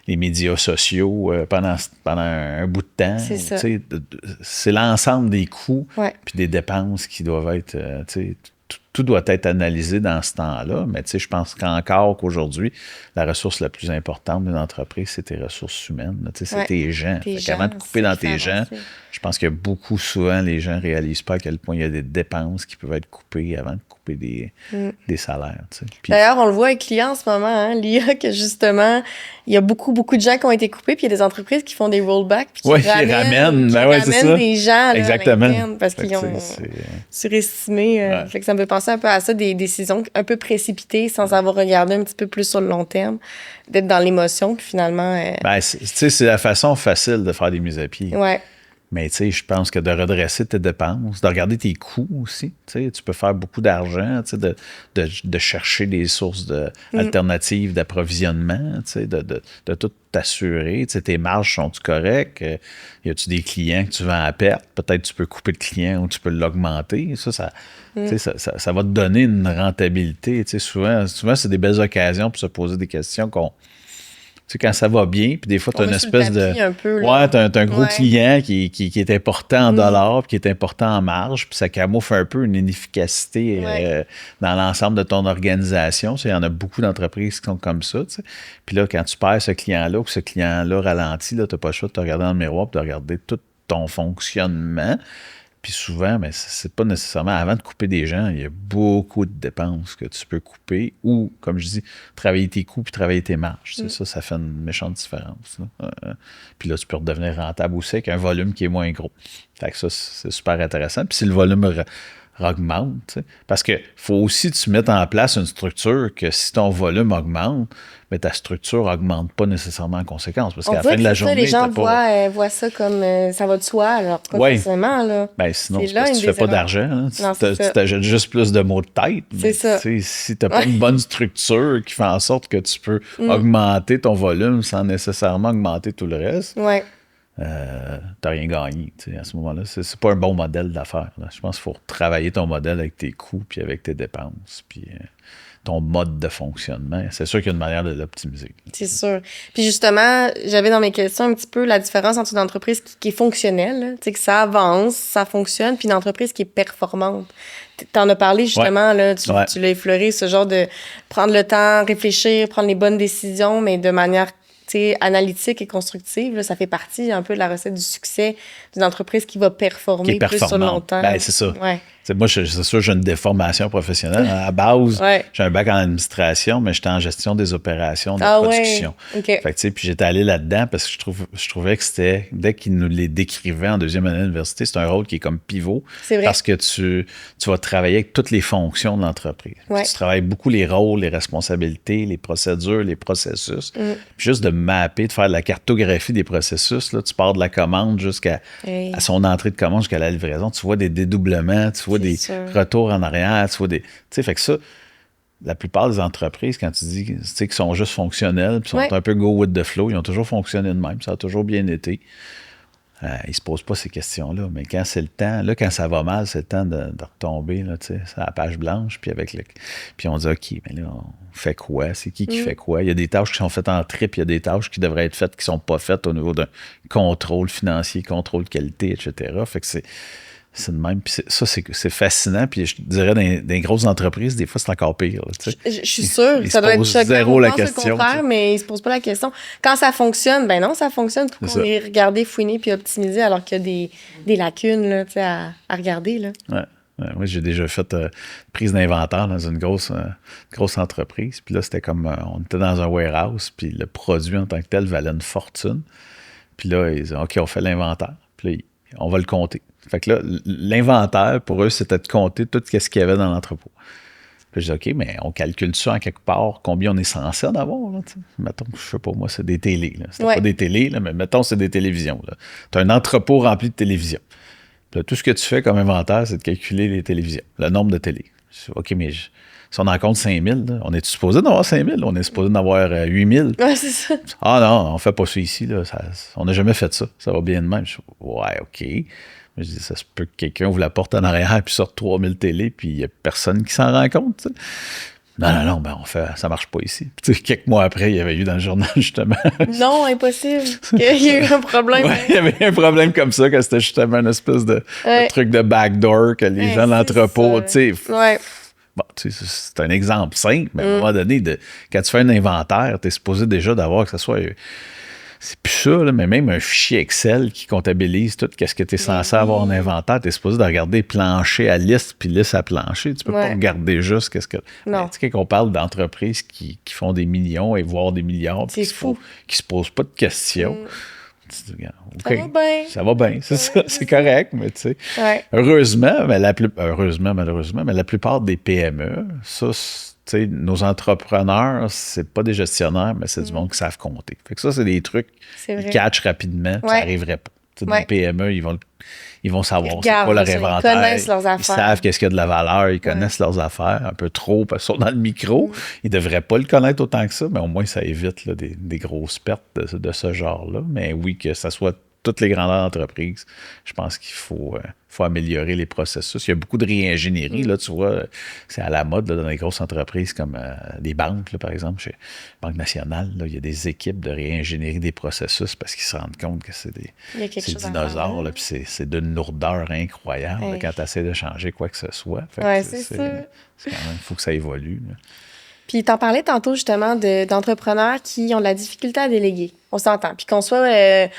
les médias sociaux pendant un bout de temps. C'est l'ensemble des coûts puis des dépenses qui doivent être... tout doit être analysé dans ce temps-là, mais je pense qu'aujourd'hui, la ressource la plus importante d'une entreprise, c'est tes ressources humaines. C'est tes gens. Avant de couper dans tes gens, je pense que souvent, les gens ne réalisent pas à quel point il y a des dépenses qui peuvent être coupées avant de couper des salaires. Puis, d'ailleurs, on le voit avec clients en ce moment, l'IA, que justement, il y a beaucoup de gens qui ont été coupés, puis il y a des entreprises qui font des rollbacks, puis qui ramènent des gens exactement. Parce qu'ils ont surestimé. Fait que ça me fait penser un peu à ça, des décisions un peu précipitées, sans avoir regardé un petit peu plus sur le long terme, d'être dans l'émotion, puis finalement... c'est la façon facile de faire des mises à pied. Ouais. Mais je pense que de redresser tes dépenses, de regarder tes coûts aussi, tu peux faire beaucoup d'argent, de chercher des sources alternatives d'approvisionnement, de tout t'assurer. Tes marges sont-tu correctes? Y a-tu des clients que tu vends à perte? Peut-être tu peux couper le client ou tu peux l'augmenter. Ça va te donner une rentabilité. Souvent, c'est des belles occasions pour se poser des questions quand ça va bien, puis des fois, tu as une espèce de... t'as un gros client qui est important en dollars, puis qui est important en marge, puis ça camoufle un peu une inefficacité dans l'ensemble de ton organisation. Il y en a beaucoup d'entreprises qui sont comme ça. Puis là, quand tu perds ce client-là, ou que ce client-là ralentit, tu n'as pas le choix de te regarder dans le miroir, puis de regarder tout ton fonctionnement. Puis souvent, mais c'est pas nécessairement... Avant de couper des gens, il y a beaucoup de dépenses que tu peux couper ou, comme je dis, travailler tes coûts puis travailler tes marges. Ça fait une méchante différence. Puis là, tu peux redevenir rentable aussi avec un volume qui est moins gros. Fait que ça, c'est super intéressant. Puis si le volume augmente, parce qu'il faut aussi que tu mettes en place une structure que si ton volume augmente, mais ta structure n'augmente pas nécessairement en conséquence. Parce qu'à la fin de la journée, les gens voient ça comme ça va de soi, alors pas forcément. Là. Ben, sinon, c'est parce que tu ne fais pas d'argent. Tu t'achètes juste plus de mots de tête. C'est ça. Si tu n'as pas une bonne structure qui fait en sorte que tu peux augmenter ton volume sans nécessairement augmenter tout le reste, t'as rien gagné. À ce moment-là, c'est pas un bon modèle d'affaires. Là. Je pense qu'il faut travailler ton modèle avec tes coûts, puis avec tes dépenses, puis ton mode de fonctionnement. C'est sûr qu'il y a une manière de l'optimiser. C'est sûr. Puis justement, j'avais dans mes questions un petit peu la différence entre une entreprise qui est fonctionnelle, tu sais, que ça avance, ça fonctionne, puis une entreprise qui est performante. T'en as parlé justement, là, tu l'as effleuré, ce genre de prendre le temps, réfléchir, prendre les bonnes décisions, mais de manière analytique et constructive. Là, ça fait partie un peu de la recette du succès d'une entreprise qui va performer plus sur le long terme. Ben, c'est ça. Ouais. Moi, c'est sûr, j'ai une déformation professionnelle. À la base, j'ai un bac en administration, mais j'étais en gestion des opérations de production. Ouais. Okay. Fait que, puis j'étais allé là-dedans parce que je trouvais que c'était, dès qu'ils nous les décrivaient en deuxième année d'université, c'est un rôle qui est comme pivot. C'est vrai. Parce que tu vas travailler avec toutes les fonctions de l'entreprise. Ouais. Tu travailles beaucoup les rôles, les responsabilités, les procédures, les processus. Puis juste de mapper, de faire de la cartographie des processus, là, tu pars de la commande jusqu'à à son entrée de commande jusqu'à la livraison. Tu vois des dédoublements, tu vois des retours en arrière, tu vois des... Tu sais, fait que ça, la plupart des entreprises, quand tu dis, tu sais, qu'ils sont juste fonctionnels, puis sont un peu go with the flow, ils ont toujours fonctionné de même, ça a toujours bien été. Ils se posent pas ces questions-là, mais quand c'est le temps, là, quand ça va mal, c'est le temps de retomber, là, tu sais, c'est la page blanche, puis puis on dit, OK, mais là, on fait quoi? C'est qui fait quoi? Il y a des tâches qui sont faites en trip, il y a des tâches qui devraient être faites qui sont pas faites au niveau d'un contrôle financier, contrôle qualité, etc. Fait que c'est de même. Puis c'est fascinant. Puis je dirais, dans les grosses entreprises, des fois, c'est encore pire. Là, je suis sûre. Ça doit être choquant. Zéro la question. Le contraire, mais ils ne se posent pas la question. Quand ça fonctionne, ben non, ça fonctionne. Pour qu'on ait regardé, fouiné puis optimisé, alors qu'il y a des lacunes là, à regarder. Là. Ouais, moi, j'ai déjà fait prise d'inventaire dans une grosse entreprise. Puis là, c'était comme, on était dans un warehouse, puis le produit en tant que tel valait une fortune. Puis là, ils disaient, OK, on fait l'inventaire. Puis là, on va le compter. Fait que là, l'inventaire, pour eux, c'était de compter tout ce qu'il y avait dans l'entrepôt. Puis je dis, OK, mais on calcule ça en quelque part, combien on est censé en avoir, là, mettons, je sais pas, moi, c'est des télés, là. C'était pas des télés, là, mais mettons, c'est des télévisions, là. Tu as un entrepôt rempli de télévisions. Puis là, tout ce que tu fais comme inventaire, c'est de calculer les télévisions, le nombre de télés. Je dis, OK, mais si on en compte 5000, là, on est supposé d'en avoir 5000? On est supposé d'en avoir 8000? Ouais, c'est ça. Ah non, on fait pas ça ici, là. On n'a jamais fait ça. Ça va bien de même. Je dis, ouais, OK. Je dis, ça se peut que quelqu'un ouvre la porte en arrière puis sorte 3000 télés puis il n'y a personne qui s'en rend compte. T'sais. Non, ben ça marche pas ici. Puis, quelques mois après, il y avait eu dans le journal, justement. Non, impossible. Il y a eu un problème. Il y avait eu un problème comme ça, que c'était justement une espèce de truc de backdoor que les gens de l'entrepôt, tu sais. Ouais. Bon, tu sais, c'est un exemple simple, mais à un moment donné, quand tu fais un inventaire, tu es supposé déjà d'avoir que ce soit. C'est plus ça, là, mais même un fichier Excel qui comptabilise tout ce que tu es censé avoir en inventaire, tu es supposé de regarder plancher à liste puis liste à plancher. Tu peux pas regarder juste qu'est-ce que. Non. Tu sais, qu'on parle d'entreprises qui font des millions et voire des milliards, c'est fou. Qui se posent pas de questions. Okay. Ça va bien, c'est ça, c'est correct, mais tu sais. Ouais. Heureusement, malheureusement, mais la plupart des PME, ça, nos entrepreneurs, c'est pas des gestionnaires, mais c'est du monde qui savent compter. Fait que ça, c'est des trucs qu'ils catchent rapidement, ça n'arriverait pas. Des PME, ils vont savoir c'est quoi leur inventaire. Ils connaissent leurs affaires. Ils savent qu'est-ce qu'il y a de la valeur, ils connaissent leurs affaires un peu trop, parce qu'ils sont dans le micro. Ils devraient pas le connaître autant que ça, mais au moins, ça évite là, des grosses pertes de ce genre-là. Mais oui, que ça soit toutes les grandeurs d'entreprise, je pense qu'il faut améliorer les processus. Il y a beaucoup de réingénierie, là, tu vois, c'est à la mode là, dans les grosses entreprises comme des banques, là, par exemple, chez Banque nationale, là, il y a des équipes de réingénierie des processus parce qu'ils se rendent compte que c'est des dinosaures, là, puis c'est d'une lourdeur incroyable là, quand tu essaies de changer quoi que ce soit. Oui, c'est ça. Il faut que ça évolue. Là. Puis, tu en parlais tantôt, justement, d'entrepreneurs qui ont de la difficulté à déléguer. On s'entend. Puis qu'on soit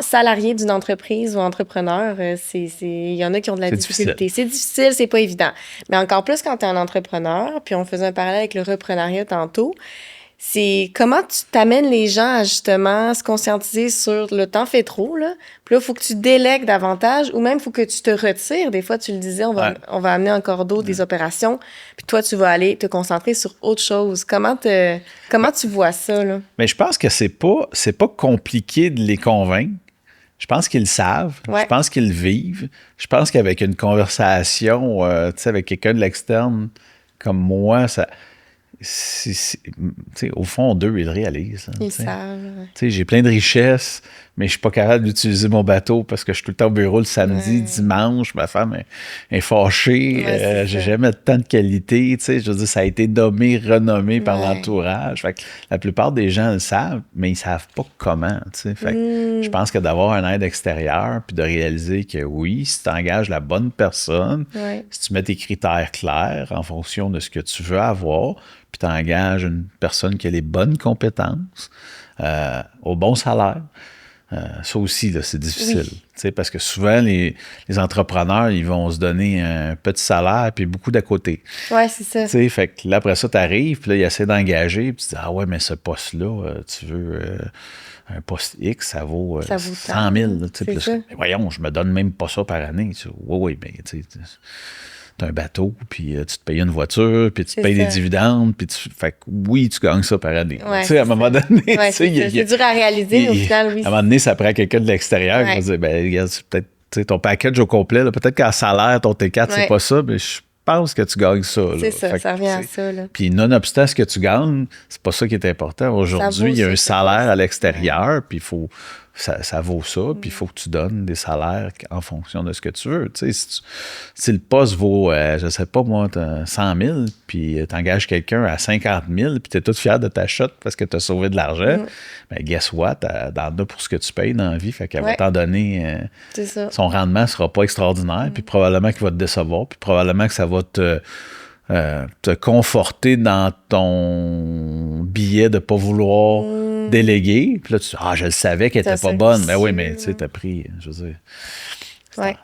salarié d'une entreprise ou entrepreneur, il y en a qui ont de la difficulté. C'est difficile, c'est pas évident. Mais encore plus quand tu es un entrepreneur, puis on faisait un parallèle avec le repreneuriat tantôt, c'est comment tu t'amènes les gens à justement se conscientiser sur le temps fait trop, là. Puis là, il faut que tu délègues davantage ou même il faut que tu te retires. Des fois, tu le disais, on va amener encore d'autres des opérations, puis toi, tu vas aller te concentrer sur autre chose. Comment tu vois ça, là? Mais je pense que c'est pas compliqué de les convaincre. Je pense qu'ils le savent. Je pense qu'ils le vivent. Je pense qu'avec une conversation, avec quelqu'un de l'externe comme moi, au fond, d'eux, ils le réalisent. Ils savent. J'ai plein de richesses, mais je suis pas capable d'utiliser mon bateau parce que je suis tout le temps au bureau le samedi, dimanche. Ma femme est fâchée. J'ai jamais tant de qualité. Je veux dire, ça a été nommé, renommé par l'entourage. Fait que la plupart des gens le savent, mais ils savent pas comment. Fait que je pense que d'avoir un aide extérieure puis de réaliser que oui, si tu engages la bonne personne, si tu mets tes critères clairs en fonction de ce que tu veux avoir, puis tu engages une personne qui a les bonnes compétences, au bon salaire. Ça aussi, là, c'est difficile. Parce que souvent, les entrepreneurs, ils vont se donner un petit salaire puis beaucoup d'à côté. Oui, c'est ça. Fait que là, après ça, tu arrives, puis là, ils essaient d'engager, puis tu dis, ah ouais, mais ce poste-là, tu veux un poste X, ça vaut 100 000. Mais voyons, je me donne même pas ça par année. Oui, mais tu sais... T'as un bateau, puis tu te payes une voiture, puis tu te payes des dividendes, puis fait que oui, tu gagnes ça par année. Ouais, à un moment donné, c'est dur à réaliser, mais au final, oui. À un moment donné, ça prend quelqu'un de l'extérieur qui va dire, ben regarde, c'est peut-être ton package au complet, là, peut-être qu'en salaire, ton T4, c'est pas ça, mais je pense que tu gagnes ça. C'est ça, ça revient à ça. Là. Puis nonobstant ce que tu gagnes, c'est pas ça qui est important. Aujourd'hui, il y a un salaire à l'extérieur, puis il faut... Ça vaut ça, puis il faut que tu donnes des salaires en fonction de ce que tu veux. Si le poste vaut, je sais pas moi, 100 000, puis tu engages quelqu'un à 50 000, puis tu es tout fier de ta shot parce que tu as sauvé de l'argent, ben guess what? T'en as pour ce que tu payes dans la vie, fait qu'elle va t'en donner... son rendement sera pas extraordinaire, puis probablement qu'il va te décevoir, puis probablement que ça va te conforter dans ton billet de pas vouloir déléguer. Puis là, tu dis, je le savais qu'elle était pas bonne. Ben oui, mais tu sais, t'as pris, je veux dire...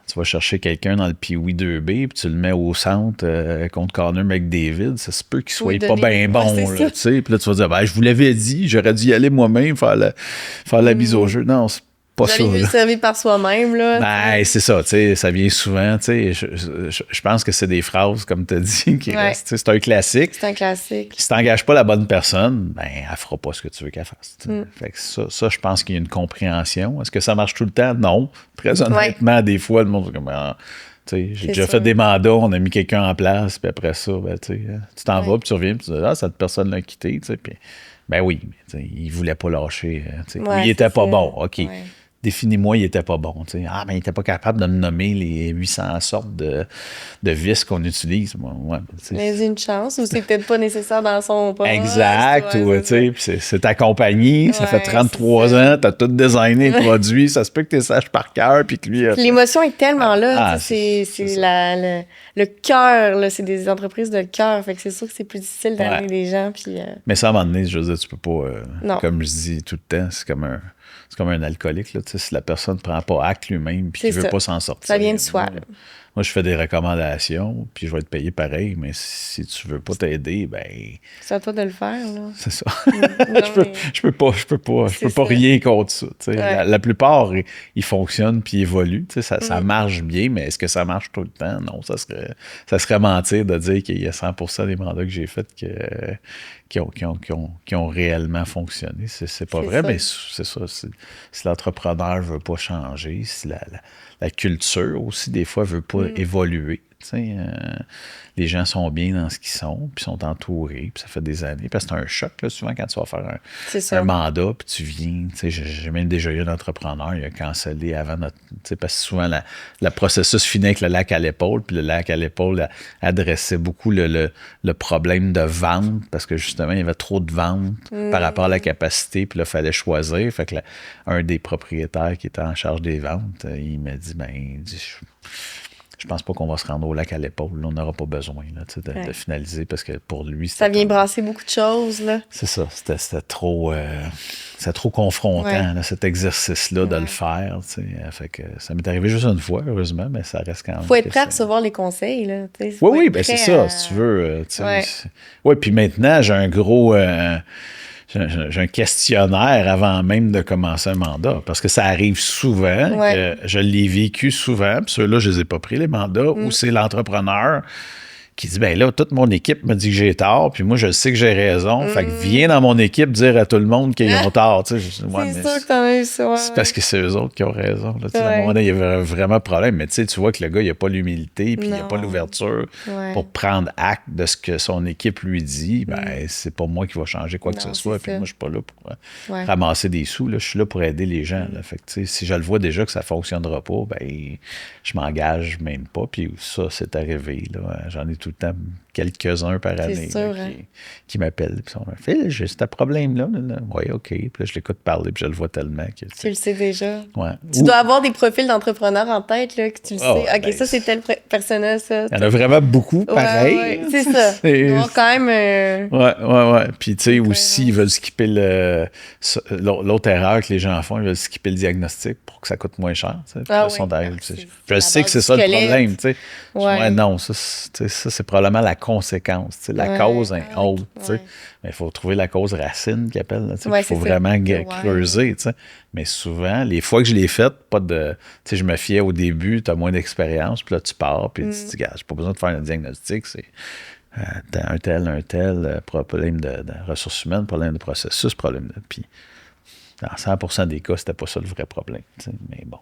Tu vas chercher quelqu'un dans le Pee-Wee 2B, puis tu le mets au centre contre Connor McDavid. Ça se peut qu'il soit pas bien bon. Là, puis là, tu vas dire, je vous l'avais dit, j'aurais dû y aller moi-même, faire la mise au jeu. Non, c'est pas ça. Mieux servi par soi-même, là. Ben, c'est ça, tu sais, ça vient souvent, tu sais. Je pense que c'est des phrases, comme tu as dit, qui restent. C'est un classique. C'est un classique. Si tu n'engages pas la bonne personne, ben, elle fera pas ce que tu veux qu'elle fasse. Fait que ça, je pense qu'il y a une compréhension. Est-ce que ça marche tout le temps? Non. Très honnêtement, des fois, le monde est comme... j'ai déjà fait des mandats, on a mis quelqu'un en place, puis après ça, ben, tu t'en vas, puis tu reviens, puis tu dis, cette personne l'a quitté, puis ben oui, mais il voulait pas lâcher. Il était pas bon, OK. Définis-moi, il était pas bon. Mais il était pas capable de me nommer les 800 sortes de vis qu'on utilise. Mais une chance, ou c'est peut-être pas nécessaire dans son poste. Exact, puis c'est ta compagnie, ça fait 33 ans, t'as tout designé le produit, ça se peut que tu saches par cœur, puis que lui... L'émotion est tellement là, c'est le cœur, là, c'est des entreprises de cœur, fait que c'est sûr que c'est plus difficile d'amener les gens, puis... Mais ça, à un moment donné, je veux dire, tu peux pas... Comme je dis tout le temps, c'est comme un alcoolique. Là, si la personne ne prend pas acte lui-même et qu'il ne veut pas s'en sortir. Ça vient de soi. Moi, je fais des recommandations, puis je vais te payer pareil, mais si tu ne veux pas t'aider, ben... C'est à toi de le faire, là. C'est ça. Je peux pas rien contre ça. La plupart, ils fonctionnent puis ils évoluent. Ça marche bien, mais est-ce que ça marche tout le temps? Non, ça serait mentir de dire qu'il y a 100% des mandats que j'ai faits qui ont réellement fonctionné. C'est pas vrai, mais c'est ça. Si l'entrepreneur ne veut pas changer, si la culture aussi, des fois, ne veut pas évoluer. Les gens sont bien dans ce qu'ils sont, puis sont entourés, puis ça fait des années. Parce que c'est un choc, là, souvent, quand tu vas faire un mandat, puis tu viens. J'ai même déjà eu un entrepreneur, il a cancellé avant notre... Parce que souvent, le processus finit avec le lac à l'épaule, puis le lac à l'épaule adressait beaucoup le problème de vente, parce que justement, il y avait trop de ventes par rapport à la capacité, puis là, il fallait choisir. Fait que un des propriétaires qui était en charge des ventes, il m'a dit, je pense pas qu'on va se rendre au lac à l'épaule. Là, on n'aura pas besoin là, de finaliser parce que pour lui... Ça vient brasser beaucoup de choses. Là. C'est ça. C'était trop confrontant, là, cet exercice-là, de le faire. Fait que ça m'est arrivé juste une fois, heureusement, mais ça reste quand même... Il faut être prêt à recevoir les conseils. Là, oui, ben c'est ça, si tu veux. Oui, puis maintenant, j'ai un gros... J'ai un questionnaire avant même de commencer un mandat, parce que ça arrive souvent, que je l'ai vécu souvent, puis ceux-là, je les ai pas pris, les mandats, où c'est l'entrepreneur qui dit, ben là, toute mon équipe me dit que j'ai tort, puis moi, je sais que j'ai raison. Fait que viens dans mon équipe dire à tout le monde qu'ils ont tort. Tu sais, C'est sûr que t'en as eu ça. C'est parce que c'est eux autres qui ont raison. Là, Ouais. À un moment donné, il y avait vraiment un problème. Mais tu vois que le gars, il n'a pas l'humilité, puis il n'a pas Non. l'ouverture Ouais. pour prendre acte de ce que son équipe lui dit. Ben, c'est pas moi qui va changer quoi que Non, ce soit. c'est Puis ça. moi, je suis pas là pour Ouais. ramasser des sous. Là. Je suis là pour aider les gens. Là. Fait que, tu sais, si je le vois déjà que ça fonctionnera pas, ben, je m'engage même pas. Puis ça, c'est arrivé. Là. J'en ai tout le temps quelques-uns par année sûr, là, hein. qui m'appellent. Puis ils sont Phil, j'ai ce problème-là. Oui, OK. Puis là, je l'écoute parler, puis je le vois tellement que. Tu le sais déjà. Ouais. Tu dois avoir des profils d'entrepreneurs en tête, là, que tu le sais. Ah ouais, OK, ben, ça, c'est telle personne-là, ça. Il y en a vraiment beaucoup, pareil. Ouais, c'est ça. Il doit y avoir quand même... Ouais. Puis, tu sais, aussi, cohérence. ils veulent skipper l'autre erreur que les gens font, ils veulent skipper le diagnostic pour que ça coûte moins cher. Tu sais. Ah Puis là, oui. derrière, C'est je la sais que base c'est du ça le squelette. problème. Tu sais. Ouais. Non, ça, c'est probablement la conséquence. Tu sais. La Ouais. cause est haute. Tu sais. Ouais. Mais il faut trouver la cause racine qu'ils appellent. Là, tu sais. Ouais, Il faut c'est ça. vraiment Ouais. creuser. Tu sais. Mais souvent, les fois que je l'ai fait, pas de. Tu sais, je me fiais au début, tu as moins d'expérience, puis là, tu pars, puis tu te dis, gars, j'ai pas besoin de faire un diagnostic, c'est un tel, problème de ressources humaines, problème de processus, problème de. Puis, dans 100% des cas, c'était pas ça le vrai problème. Tu sais. Mais bon.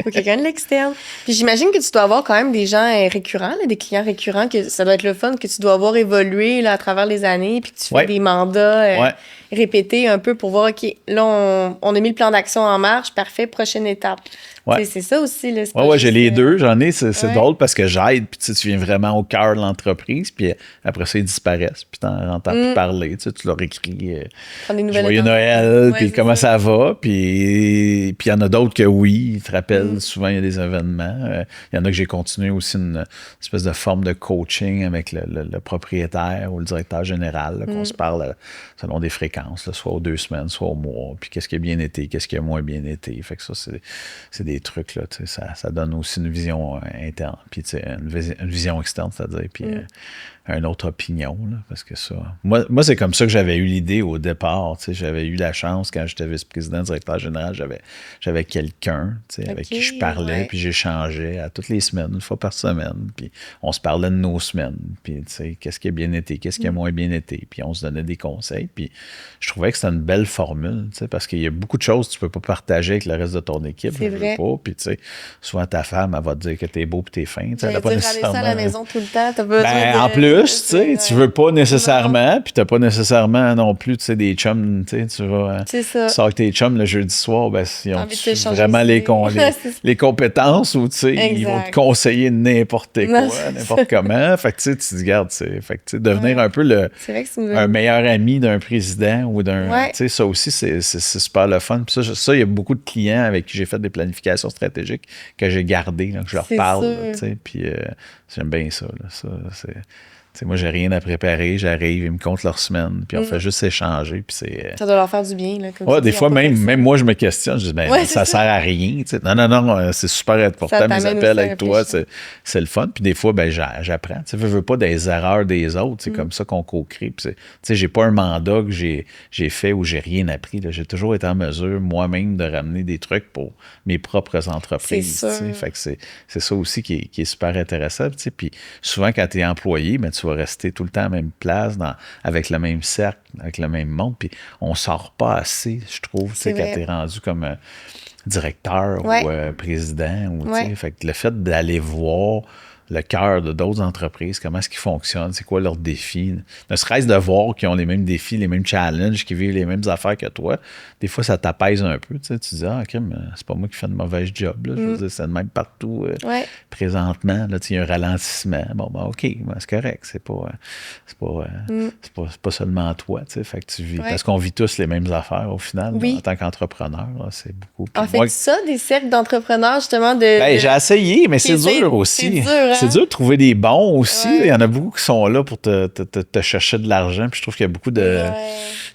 Faut quelqu'un de l'externe. Puis j'imagine que tu dois avoir quand même des gens récurrents, là, des clients récurrents, que ça doit être le fun, que tu dois avoir évolué là, à travers les années, puis que tu fais Ouais. des mandats Ouais. répétés un peu pour voir, OK, là, on a mis le plan d'action en marche, parfait, prochaine étape. Ouais. Tu sais, c'est ça aussi. Là, c'est pas Ouais, juste, j'ai les deux. J'en ai. C'est ouais. drôle parce que j'aide, puis tu viens vraiment au cœur de l'entreprise, puis après ça, ils disparaissent, puis t'en entends plus parler. Tu leur écris prendre des nouvelles Joyeux étapes. Noël, Ouais, puis c'est comment ça va, puis il y en a d'autres que oui, ils te rappellent. Souvent, il y a des événements. Il y en a que j'ai continué aussi une espèce de forme de coaching avec le propriétaire ou le directeur général, là, qu'on se parle selon des fréquences, là, soit aux 2 semaines, soit au mois, puis qu'est-ce qui a bien été, qu'est-ce qui a moins bien été. Fait que ça, c'est des trucs, là, tu sais, ça donne aussi une vision interne, puis tu sais, une vision externe, c'est-à-dire, puis une autre opinion, là, parce que ça... Moi, c'est comme ça que j'avais eu l'idée au départ, tu sais, j'avais eu la chance, quand j'étais vice-président, directeur général, j'avais quelqu'un, tu sais, avec qui je parlais, ouais. puis j'échangeais à toutes les semaines, une fois par semaine, puis on se parlait de nos semaines, puis tu sais, qu'est-ce qui a bien été, qu'est-ce qui a moins bien été, puis on se donnait des conseils, puis je trouvais que c'était une belle formule, tu sais, parce qu'il y a beaucoup de choses que tu peux pas partager avec le reste de ton équipe, C'est vrai. pas, puis tu sais, souvent ta femme, elle va te dire que t'es beau puis t'es fin, tu sais, elle a pas J'allais dire, ramener ça à la nécessairement... maison tout le temps, t'as besoin Ben, de... en plus, tu sais, tu veux pas nécessairement, Non. puis t'as pas nécessairement non plus, tu sais, des chums, tu sais, tu vas... C'est ça. Tu sors avec tes chums le jeudi soir, ben, ils ont Envie de t'échanger vraiment des idées. les compétences ou, tu sais, ils vont te Exact. conseiller n'importe quoi, Non, c'est n'importe comment. Fait que, tu sais, tu te dis, regarde, fait que, tu sais, devenir un peu C'est vrai que c'est une un meilleur ami d'un président ou d'un... Ouais. Tu sais, ça aussi, c'est super le fun. Puis ça, il y a beaucoup de clients avec qui j'ai fait des planifications stratégiques que j'ai gardées, là, que je leur C'est parle, sûr. là, tu sais, puis j'aime bien ça, là. Ça, c'est... Tu sais, moi, j'ai rien à préparer, j'arrive, ils me comptent leur semaine, puis on fait juste échanger, puis c'est... Ça doit leur faire du bien, là. Comme Ouais, tu des dis, fois, on peut même faire ça. moi, je me questionne. Je dis, ben, Ouais, ça c'est sert à rien. Tu sais. Non, c'est super important, Ça mes t'amène appels aussi à avec toi, réfléchir. c'est le fun. Puis des fois, ben, j'apprends. Tu sais, veux pas des erreurs des autres. C'est comme ça qu'on co-crée. Puis, tu sais, j'ai pas un mandat que j'ai fait où j'ai rien appris. Là. J'ai toujours été en mesure, moi-même, de ramener des trucs pour mes propres entreprises. C'est sûr. Tu sais. Fait que c'est ça aussi qui est super intéressant. Tu sais. Puis souvent, quand tu es employé, ben, tu vas rester tout le temps à la même place, avec le même cercle, avec le même monde. Puis on sort pas assez, je trouve, tu sais, C'est quand vrai. tu es rendu comme directeur Ouais. ou président. Ou, tu Ouais. sais. Fait que le fait d'aller voir le cœur de d'autres entreprises, comment est-ce qu'ils fonctionnent, c'est quoi leurs défis. Ne serait-ce de voir qu'ils ont les mêmes défis, les mêmes challenges, qu'ils vivent les mêmes affaires que toi, des fois, ça t'apaise un peu. Tu sais, tu dis, ah, crime, c'est pas moi qui fais de mauvais job. Là. Je veux dire, c'est le même partout Ouais. présentement. Là, tu sais, il y a un ralentissement. Bon, ben, OK, ben, c'est correct. C'est pas seulement toi. Tu sais, fait que tu vis. Ouais. Parce qu'on vit tous les mêmes affaires au final, Oui. là, en tant qu'entrepreneur. Là, c'est beaucoup. Puis En fait, moi, ça, des cercles d'entrepreneurs, justement, de... ben, j'ai essayé, mais c'est Essaye- dur aussi. c'est dur, hein? C'est dur de trouver des bons aussi. Ouais. Il y en a beaucoup qui sont là pour te chercher de l'argent. Puis je trouve qu'il y a beaucoup de, Ouais.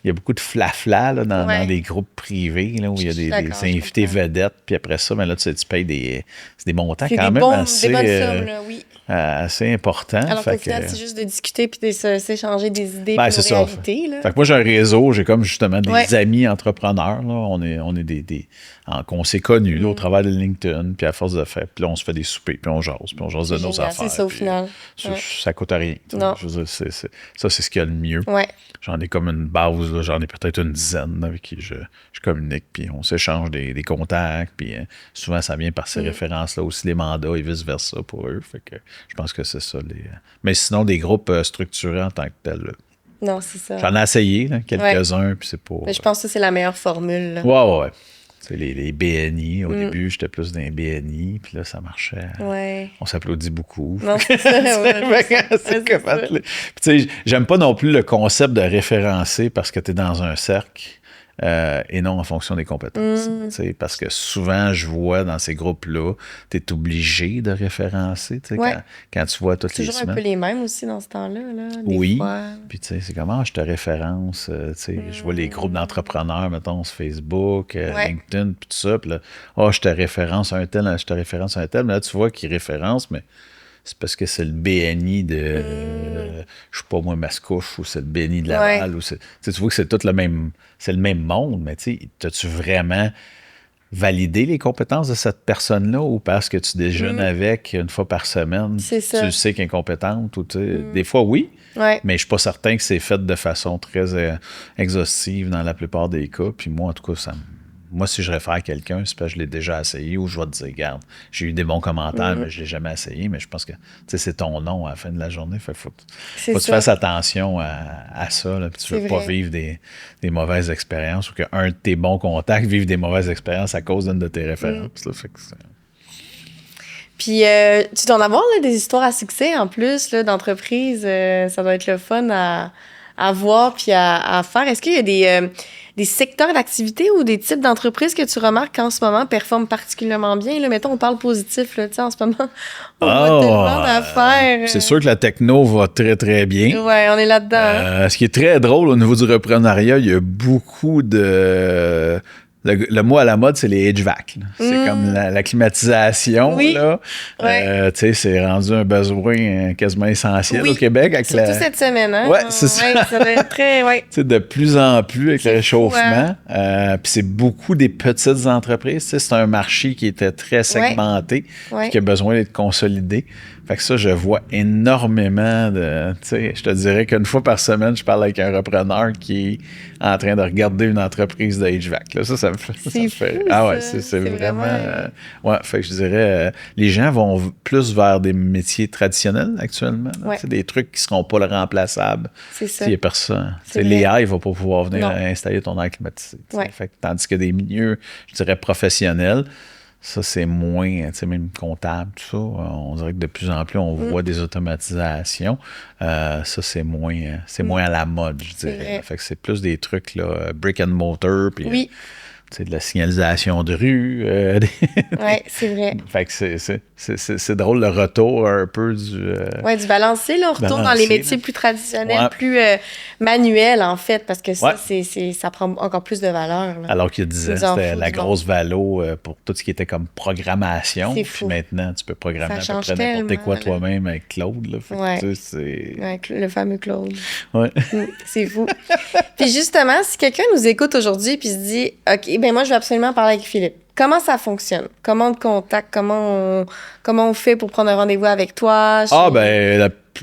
il y a beaucoup de flafla là, dans Ouais. les groupes privés là, où il y a Je suis des d'accord, invités je comprends. vedettes. Puis après ça, ben là, c'est des montants C'est quand des même bonnes assez, sommes, là, oui. assez importants. Alors qu'au Fait final, que- c'est juste de discuter puis de s'échanger des idées Ben, puis c'est nos ça. réalités, là. Fait que moi, j'ai un réseau, j'ai comme justement des Ouais. amis entrepreneurs. Là. On est qu'on s'est connus là, au travers de LinkedIn, puis à force de faire. Puis là, on se fait des soupers, puis on jase de nos nos génial. affaires. C'est ça, au final. Ça coûte rien. Non. Je veux dire, ça, c'est ce qu'il y a de mieux. Ouais. J'en ai comme une base, là, j'en ai peut-être une dizaine avec qui je communique, puis on s'échange des contacts, puis souvent, ça vient par ces références-là, aussi les mandats et vice-versa pour eux. Fait que je pense que c'est ça. Mais sinon, des groupes structurés en tant que tels, là. Non, c'est ça. J'en ai essayé, là, quelques-uns, puis c'est pas... Mais je pense que c'est la meilleure formule. Là. Ouais. Tu sais, les BNI, au début, j'étais plus dans les BNI, puis là, ça marchait. Ouais. On s'applaudit beaucoup. Non, c'est ça. C'est puis tu sais, j'aime pas non plus le concept de référencer parce que tu es dans un cercle et non en fonction des compétences. Tu sais, parce que souvent, je vois dans ces groupes-là, tu es obligé de référencer, tu sais, quand tu vois toutes les semaines. Toujours un peu les mêmes aussi dans ce temps-là. Là, oui. Fois. Puis tu sais, c'est comment je te référence. Tu sais, je vois les groupes d'entrepreneurs, mettons, sur Facebook, LinkedIn, puis tout ça. Puis là, je te référence un tel, je te référence un tel. Mais là, tu vois qu'ils référencent, mais c'est parce que c'est le BNI de, je sais pas moi, Mascouche, ou c'est le BNI de Laval. Ou tu vois que c'est tout le même monde, mais tu sais, as-tu vraiment validé les compétences de cette personne-là ou parce que tu déjeunes avec une fois par semaine, tu sais qu'elle est incompétente? Ou, des fois, oui, mais je suis pas certain que c'est fait de façon très exhaustive dans la plupart des cas. Puis moi, en tout cas, moi, si je réfère à quelqu'un, c'est parce que je l'ai déjà essayé ou je vais te dire, regarde, j'ai eu des bons commentaires, mais je ne l'ai jamais essayé. Mais je pense que c'est ton nom à la fin de la journée. Faut que tu fasses attention à ça. Là, puis tu ne veux pas vivre des mauvaises expériences ou qu'un de tes bons contacts vive des mauvaises expériences à cause d'une de tes références. Là, fait que puis, tu dois en avoir là, des histoires à succès en plus d'entreprise. Ça doit être le fun à voir puis à faire. Est-ce qu'il y a des secteurs d'activité ou des types d'entreprises que tu remarques qu'en ce moment performent particulièrement bien? Là, mettons, on parle positif. Là, en ce moment, on voit tellement d'affaires. C'est sûr que la techno va très, très bien. Oui, on est là-dedans. Ce qui est très drôle au niveau du reprenariat, il y a beaucoup de... Le mot à la mode, c'est les HVAC. C'est comme la climatisation. Oui. Là. C'est rendu un besoin quasiment essentiel au Québec. Surtout cette semaine. Hein? Oui, c'est ça. Ça doit être très... De plus en plus avec le réchauffement. Puis c'est beaucoup des petites entreprises. C'est un marché qui était très segmenté et qui a besoin d'être consolidé. Fait que ça, je vois énormément de... Tu sais, je te dirais qu'une fois par semaine, je parle avec un repreneur qui est en train de regarder une entreprise de HVAC. Là, ça me fait... C'est fou, c'est vraiment... fait que je dirais, les gens vont plus vers des métiers traditionnels actuellement. Des trucs qui ne seront pas remplaçables. C'est ça. Il n'y a personne. L'IA, il ne va pas pouvoir venir installer ton air climatisé. Fait que, tandis que des milieux, je dirais, professionnels, ça, c'est moins, tu sais, même comptable, tout ça. On dirait que de plus en plus, on voit des automatisations. Ça, c'est moins à la mode, je dirais. Fait que c'est plus des trucs, là, brick and mortar, puis de la signalisation de rue. Oui, c'est vrai. Fait que c'est drôle le retour un peu du... du balancé, là. On retourne dans les métiers plus traditionnels, plus manuels, en fait, parce que ça, ça prend encore plus de valeur. Là. Alors qu'il y a 10 ans, c'était la grosse valo pour tout ce qui était comme programmation. Puis maintenant, tu peux programmer à peu près n'importe quoi toi-même avec Claude. Là. Fait que, le fameux Claude. Ouais. C'est fou. Puis justement, si quelqu'un nous écoute aujourd'hui puis se dit « OK, ben moi, je vais absolument parler avec Philippe. » Comment ça fonctionne? Comment on te contacte? Comment on fait pour prendre un rendez-vous avec toi?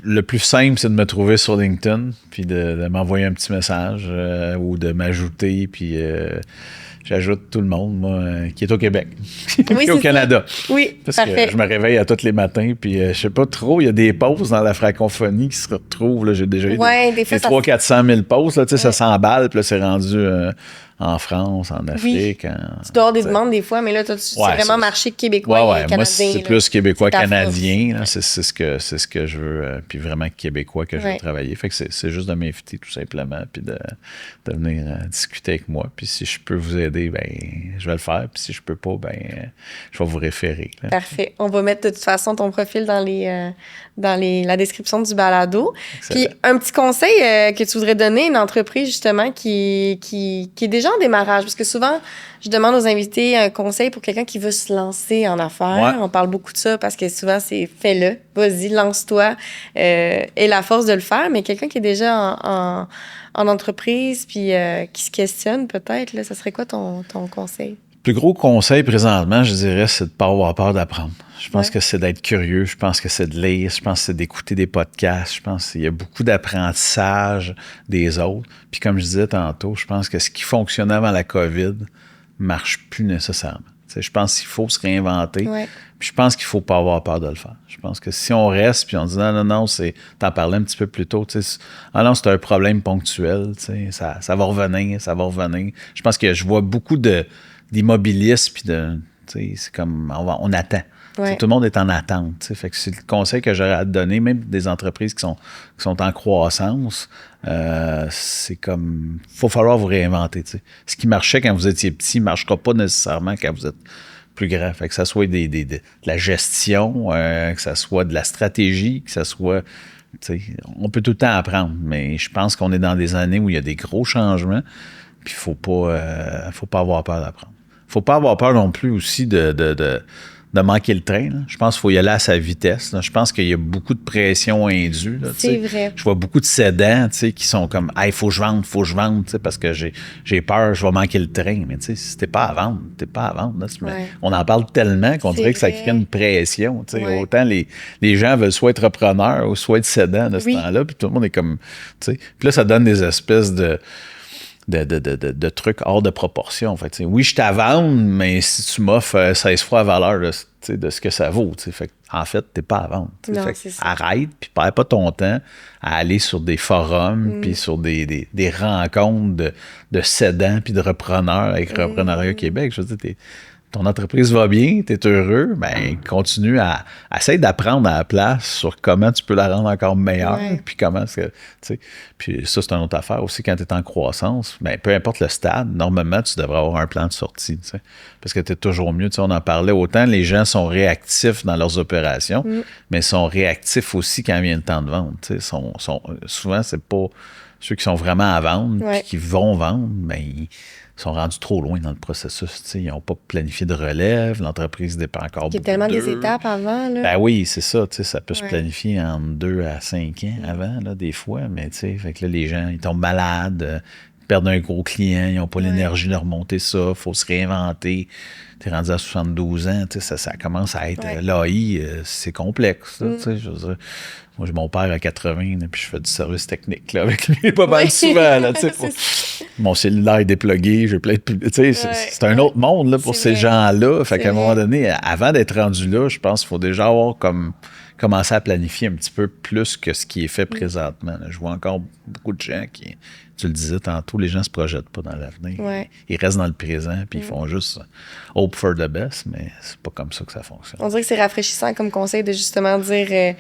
Le plus simple, c'est de me trouver sur LinkedIn, puis de m'envoyer un petit message ou de m'ajouter, puis j'ajoute tout le monde, moi, qui est au Québec, puis au Canada. Oui, parce parfait. Que je me réveille à tous les matins, puis je sais pas trop, il y a des pauses dans la francophonie qui se retrouvent. Là, j'ai déjà eu des 300-400 000 pauses, là, ça s'emballe, puis là, c'est rendu... en France, en Afrique. Tu dois avoir des demandes des fois, mais là, c'est vraiment marché québécois et canadien. Moi, c'est plus québécois-canadien. C'est ce que je veux. Puis vraiment québécois que je veux travailler. Fait que c'est juste de m'inviter tout simplement, puis de venir discuter avec moi. Puis si je peux vous aider, je vais le faire. Puis si je peux pas, je vais vous référer. Là. Parfait. On va mettre de toute façon ton profil dans la description du balado. Excellent. Puis un petit conseil que tu voudrais donner à une entreprise justement qui est déjà en démarrage, parce que souvent, je demande aux invités un conseil pour quelqu'un qui veut se lancer en affaires. On parle beaucoup de ça parce que souvent, c'est « fais-le, vas-y, lance-toi et la force de le faire », mais quelqu'un qui est déjà en entreprise puis qui se questionne peut-être, là, ça serait quoi ton conseil? plus gros conseil présentement, je dirais, c'est de ne pas avoir peur d'apprendre. Je pense que c'est d'être curieux, je pense que c'est de lire, je pense que c'est d'écouter des podcasts, je pense qu'il y a beaucoup d'apprentissage des autres. Puis comme je disais tantôt, je pense que ce qui fonctionnait avant la COVID ne marche plus nécessairement. T'sais, je pense qu'il faut se réinventer. Ouais. Puis je pense qu'il ne faut pas avoir peur de le faire. Je pense que si on reste puis on dit non, t'en parlais un petit peu plus tôt, non, c'est un problème ponctuel, ça va revenir. Je pense que je vois beaucoup d'immobilistes puis c'est comme on attend. Ouais. Tout le monde est en attente. Fait que c'est le conseil que j'aurais à te donner, même des entreprises qui sont en croissance. C'est comme, faut falloir vous réinventer. T'sais. Ce qui marchait quand vous étiez petit ne marchera pas nécessairement quand vous êtes plus grand. Fait que ça soit de la gestion, que ça soit de la stratégie, que ça soit... On peut tout le temps apprendre, mais je pense qu'on est dans des années où il y a des gros changements, puis il faut pas avoir peur d'apprendre. Faut pas avoir peur non plus aussi de manquer le train. Là. Je pense qu'il faut y aller à sa vitesse. Là. Je pense qu'il y a beaucoup de pression indue. Là, c'est vrai. Je vois beaucoup de cédants qui sont comme « Hey, faut que je vende, parce que j'ai peur, je vais manquer le train. » Mais si t'es pas à vendre, t'es pas à vendre. Là. Ouais. On en parle tellement qu'on dirait que ça crée une pression. Ouais. Autant les gens veulent soit être repreneurs ou soit être cédants de ce temps-là, puis tout le monde est comme... Puis là, ça donne des espèces de trucs hors de proportion. En fait, oui, je t'avance, mais si tu m'offres 16 fois la valeur de ce que ça vaut. Fait, en fait, t'es pas à vendre. Non, fait, arrête, puis perds pas ton temps à aller sur des forums, puis sur des rencontres de cédants, puis de repreneurs avec Repreneuriat Québec. Je veux dire, ton entreprise va bien, tu es heureux, ben continue à essayer d'apprendre à la place sur comment tu peux la rendre encore meilleure, puis comment est-ce que, tu sais, puis ça, c'est une autre affaire aussi quand tu es en croissance, ben peu importe le stade, normalement, tu devrais avoir un plan de sortie, tu sais, parce que tu es toujours mieux, tu sais, on en parlait, autant les gens sont réactifs dans leurs opérations, mais sont réactifs aussi quand vient le temps de vendre, tu sais, souvent, c'est pas ceux qui sont vraiment à vendre, puis qui vont vendre, ben ils sont rendus trop loin dans le processus. T'sais. Ils n'ont pas planifié de relève, l'entreprise dépend encore beaucoup. Il y a tellement des étapes avant. Là. Ben oui, c'est ça. Ça peut se planifier en 2 à 5 ans avant, là, des fois. Mais fait que là, les gens, ils tombent malades, ils perdent un gros client, ils n'ont pas l'énergie de remonter ça, il faut se réinventer. Tu es rendu à 72 ans, ça commence à être l'AI, c'est complexe. Là, je veux dire, moi, j'ai mon père à 80, là, puis je fais du service technique là, avec lui pas mal souvent. Là, mon cellulaire est déplugué, j'ai plein de... C'est un autre monde là, pour ces gens-là. Fait qu'à un moment donné, avant d'être rendu là, je pense qu'il faut déjà avoir commencé à planifier un petit peu plus que ce qui est fait présentement. Là. Je vois encore beaucoup de gens qui... Tu le disais tantôt, les gens ne se projettent pas dans l'avenir. Ouais. Ils restent dans le présent, puis ils font juste hope for the best, mais c'est pas comme ça que ça fonctionne. On dirait que c'est rafraîchissant comme conseil de justement dire...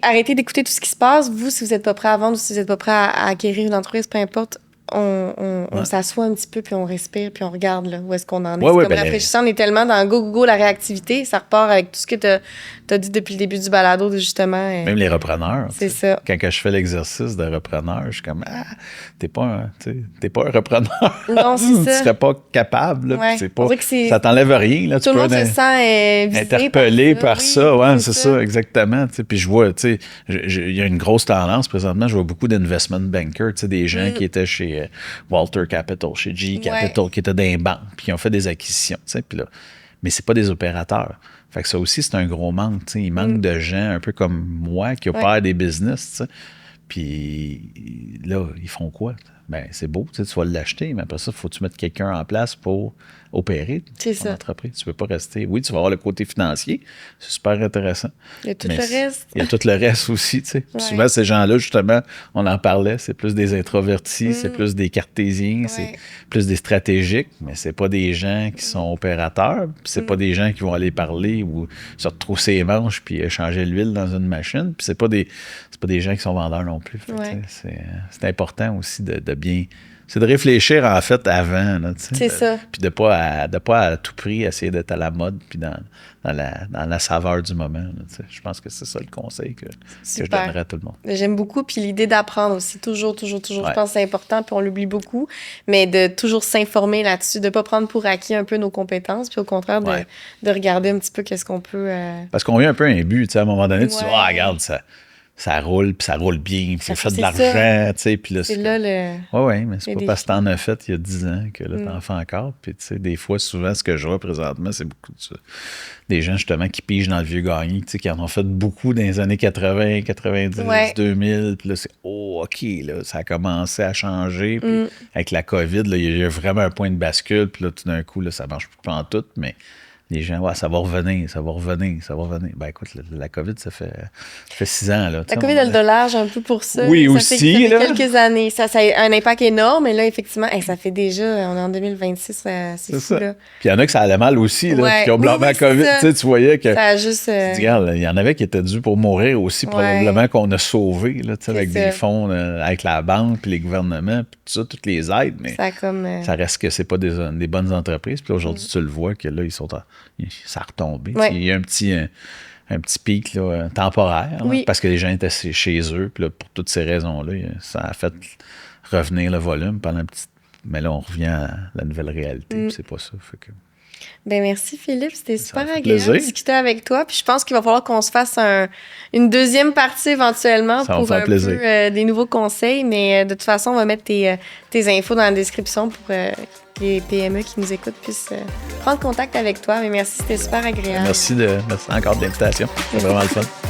arrêtez d'écouter tout ce qui se passe. Vous, si vous n'êtes pas prêt à vendre ou si vous n'êtes pas prêt à acquérir une entreprise, peu importe, on s'assoit un petit peu, puis on respire, puis on regarde là, où est-ce qu'on en est. C'est comme rafraîchissant. On est tellement dans go, la réactivité. Ça repart avec tout ce que tu as dit depuis le début du balado, justement. Même les repreneurs. C'est ça. Quand je fais l'exercice de repreneur, je suis comme, t'es pas un repreneur. Non, c'est ça. Tu serais pas capable. Là, c'est pas, ça t'enlève rien. Là, tout le monde se sent interpellé par ça. Ouais, c'est ça, exactement. Puis je vois, il y a une grosse tendance présentement. Je vois beaucoup d'investment bankers, des gens qui étaient chez Walter Capital, chez GE Capital, qui étaient dans les banques, puis qui ont fait des acquisitions. Puis là, mais c'est pas des opérateurs. Fait que ça aussi, c'est un gros manque. Il manque de gens un peu comme moi qui opèrent des business. Puis là, ils font quoi? Ben, c'est beau, tu vas l'acheter, mais après ça, il faut que tu mettes quelqu'un en place pour opérer ton entreprise. Tu ne peux pas rester. Oui, tu vas avoir le côté financier. C'est super intéressant. Il y a tout le reste. Il y a tout le reste aussi. Souvent, ces gens-là, justement, on en parlait, c'est plus des introvertis, c'est plus des cartésiens, c'est plus des stratégiques, mais c'est pas des gens qui sont opérateurs, puis c'est pas des gens qui vont aller parler ou se retrousser les manches puis changer l'huile dans une machine, puis c'est pas des gens qui sont vendeurs non plus. C'est important aussi de bien... C'est de réfléchir, en fait, avant. Là, c'est ça. Puis de pas à tout prix essayer d'être à la mode puis dans la saveur du moment. Là, je pense que c'est ça le conseil que je donnerais à tout le monde. J'aime beaucoup. Puis l'idée d'apprendre aussi, toujours. Je pense que c'est important, puis on l'oublie beaucoup. Mais de toujours s'informer là-dessus, de ne pas prendre pour acquis un peu nos compétences, puis au contraire, de regarder un petit peu qu'est-ce qu'on peut... Parce qu'on a un peu un but. À un moment donné, tu dis, regarde, ça... ça roule, puis ça roule bien, puis Ça j'ai fait de c'est l'argent, tu sais, puis là, C'est là le... Oui, mais c'est le pas défi. parce que t'en as fait il y a 10 ans que là, t'en fais encore. Puis, tu sais, des fois, souvent, ce que je vois présentement, c'est beaucoup de ça. Des gens, justement, qui pigent dans le vieux gagné, tu sais, qui en ont fait beaucoup dans les années 80, 90, Ouais. 2000. Puis là, c'est, OK, là, ça a commencé à changer. Puis avec la COVID, là, il y a vraiment un point de bascule. Puis là, tout d'un coup, là, ça marche plus pantoute, mais les gens, ouais, ça va revenir. Ben écoute, la COVID, ça fait 6 ans, là. La COVID a le dollar un peu pour ça. Oui, ça aussi, fait, ça fait là. quelques années. Ça a un impact énorme, mais là, effectivement, ça fait déjà, on est en 2026, c'est fou, ça. là. Puis il y en a que ça allait mal aussi, là, Ouais. puis qui ont blâmé la COVID. Ça. Tu sais, tu voyais que... Ça a juste... Tu dis, regarde, il y en avait qui étaient dus pour mourir aussi, probablement qu'on a sauvé, là, tu sais, avec des fonds, avec la banque, puis les gouvernements, puis tout ça, toutes les aides, mais ça reste que c'est pas des bonnes entreprises. Puis aujourd'hui, tu le vois que là, ça a retombé. Il y a un petit pic là, temporaire, là, parce que les gens étaient chez eux, puis là, pour toutes ces raisons-là, ça a fait revenir le volume pendant un petit... Mais là, on revient à la nouvelle réalité, puis c'est pas ça. Fait que... Ben merci Philippe, c'était super agréable plaisir. de discuter avec toi. Puis je pense qu'il va falloir qu'on se fasse une deuxième partie éventuellement ça pour un peu des nouveaux conseils. Mais de toute façon, on va mettre tes infos dans la description pour que les PME qui nous écoutent puissent prendre contact avec toi. Mais merci, c'était super agréable. Merci encore de l'invitation. C'est vraiment le fun.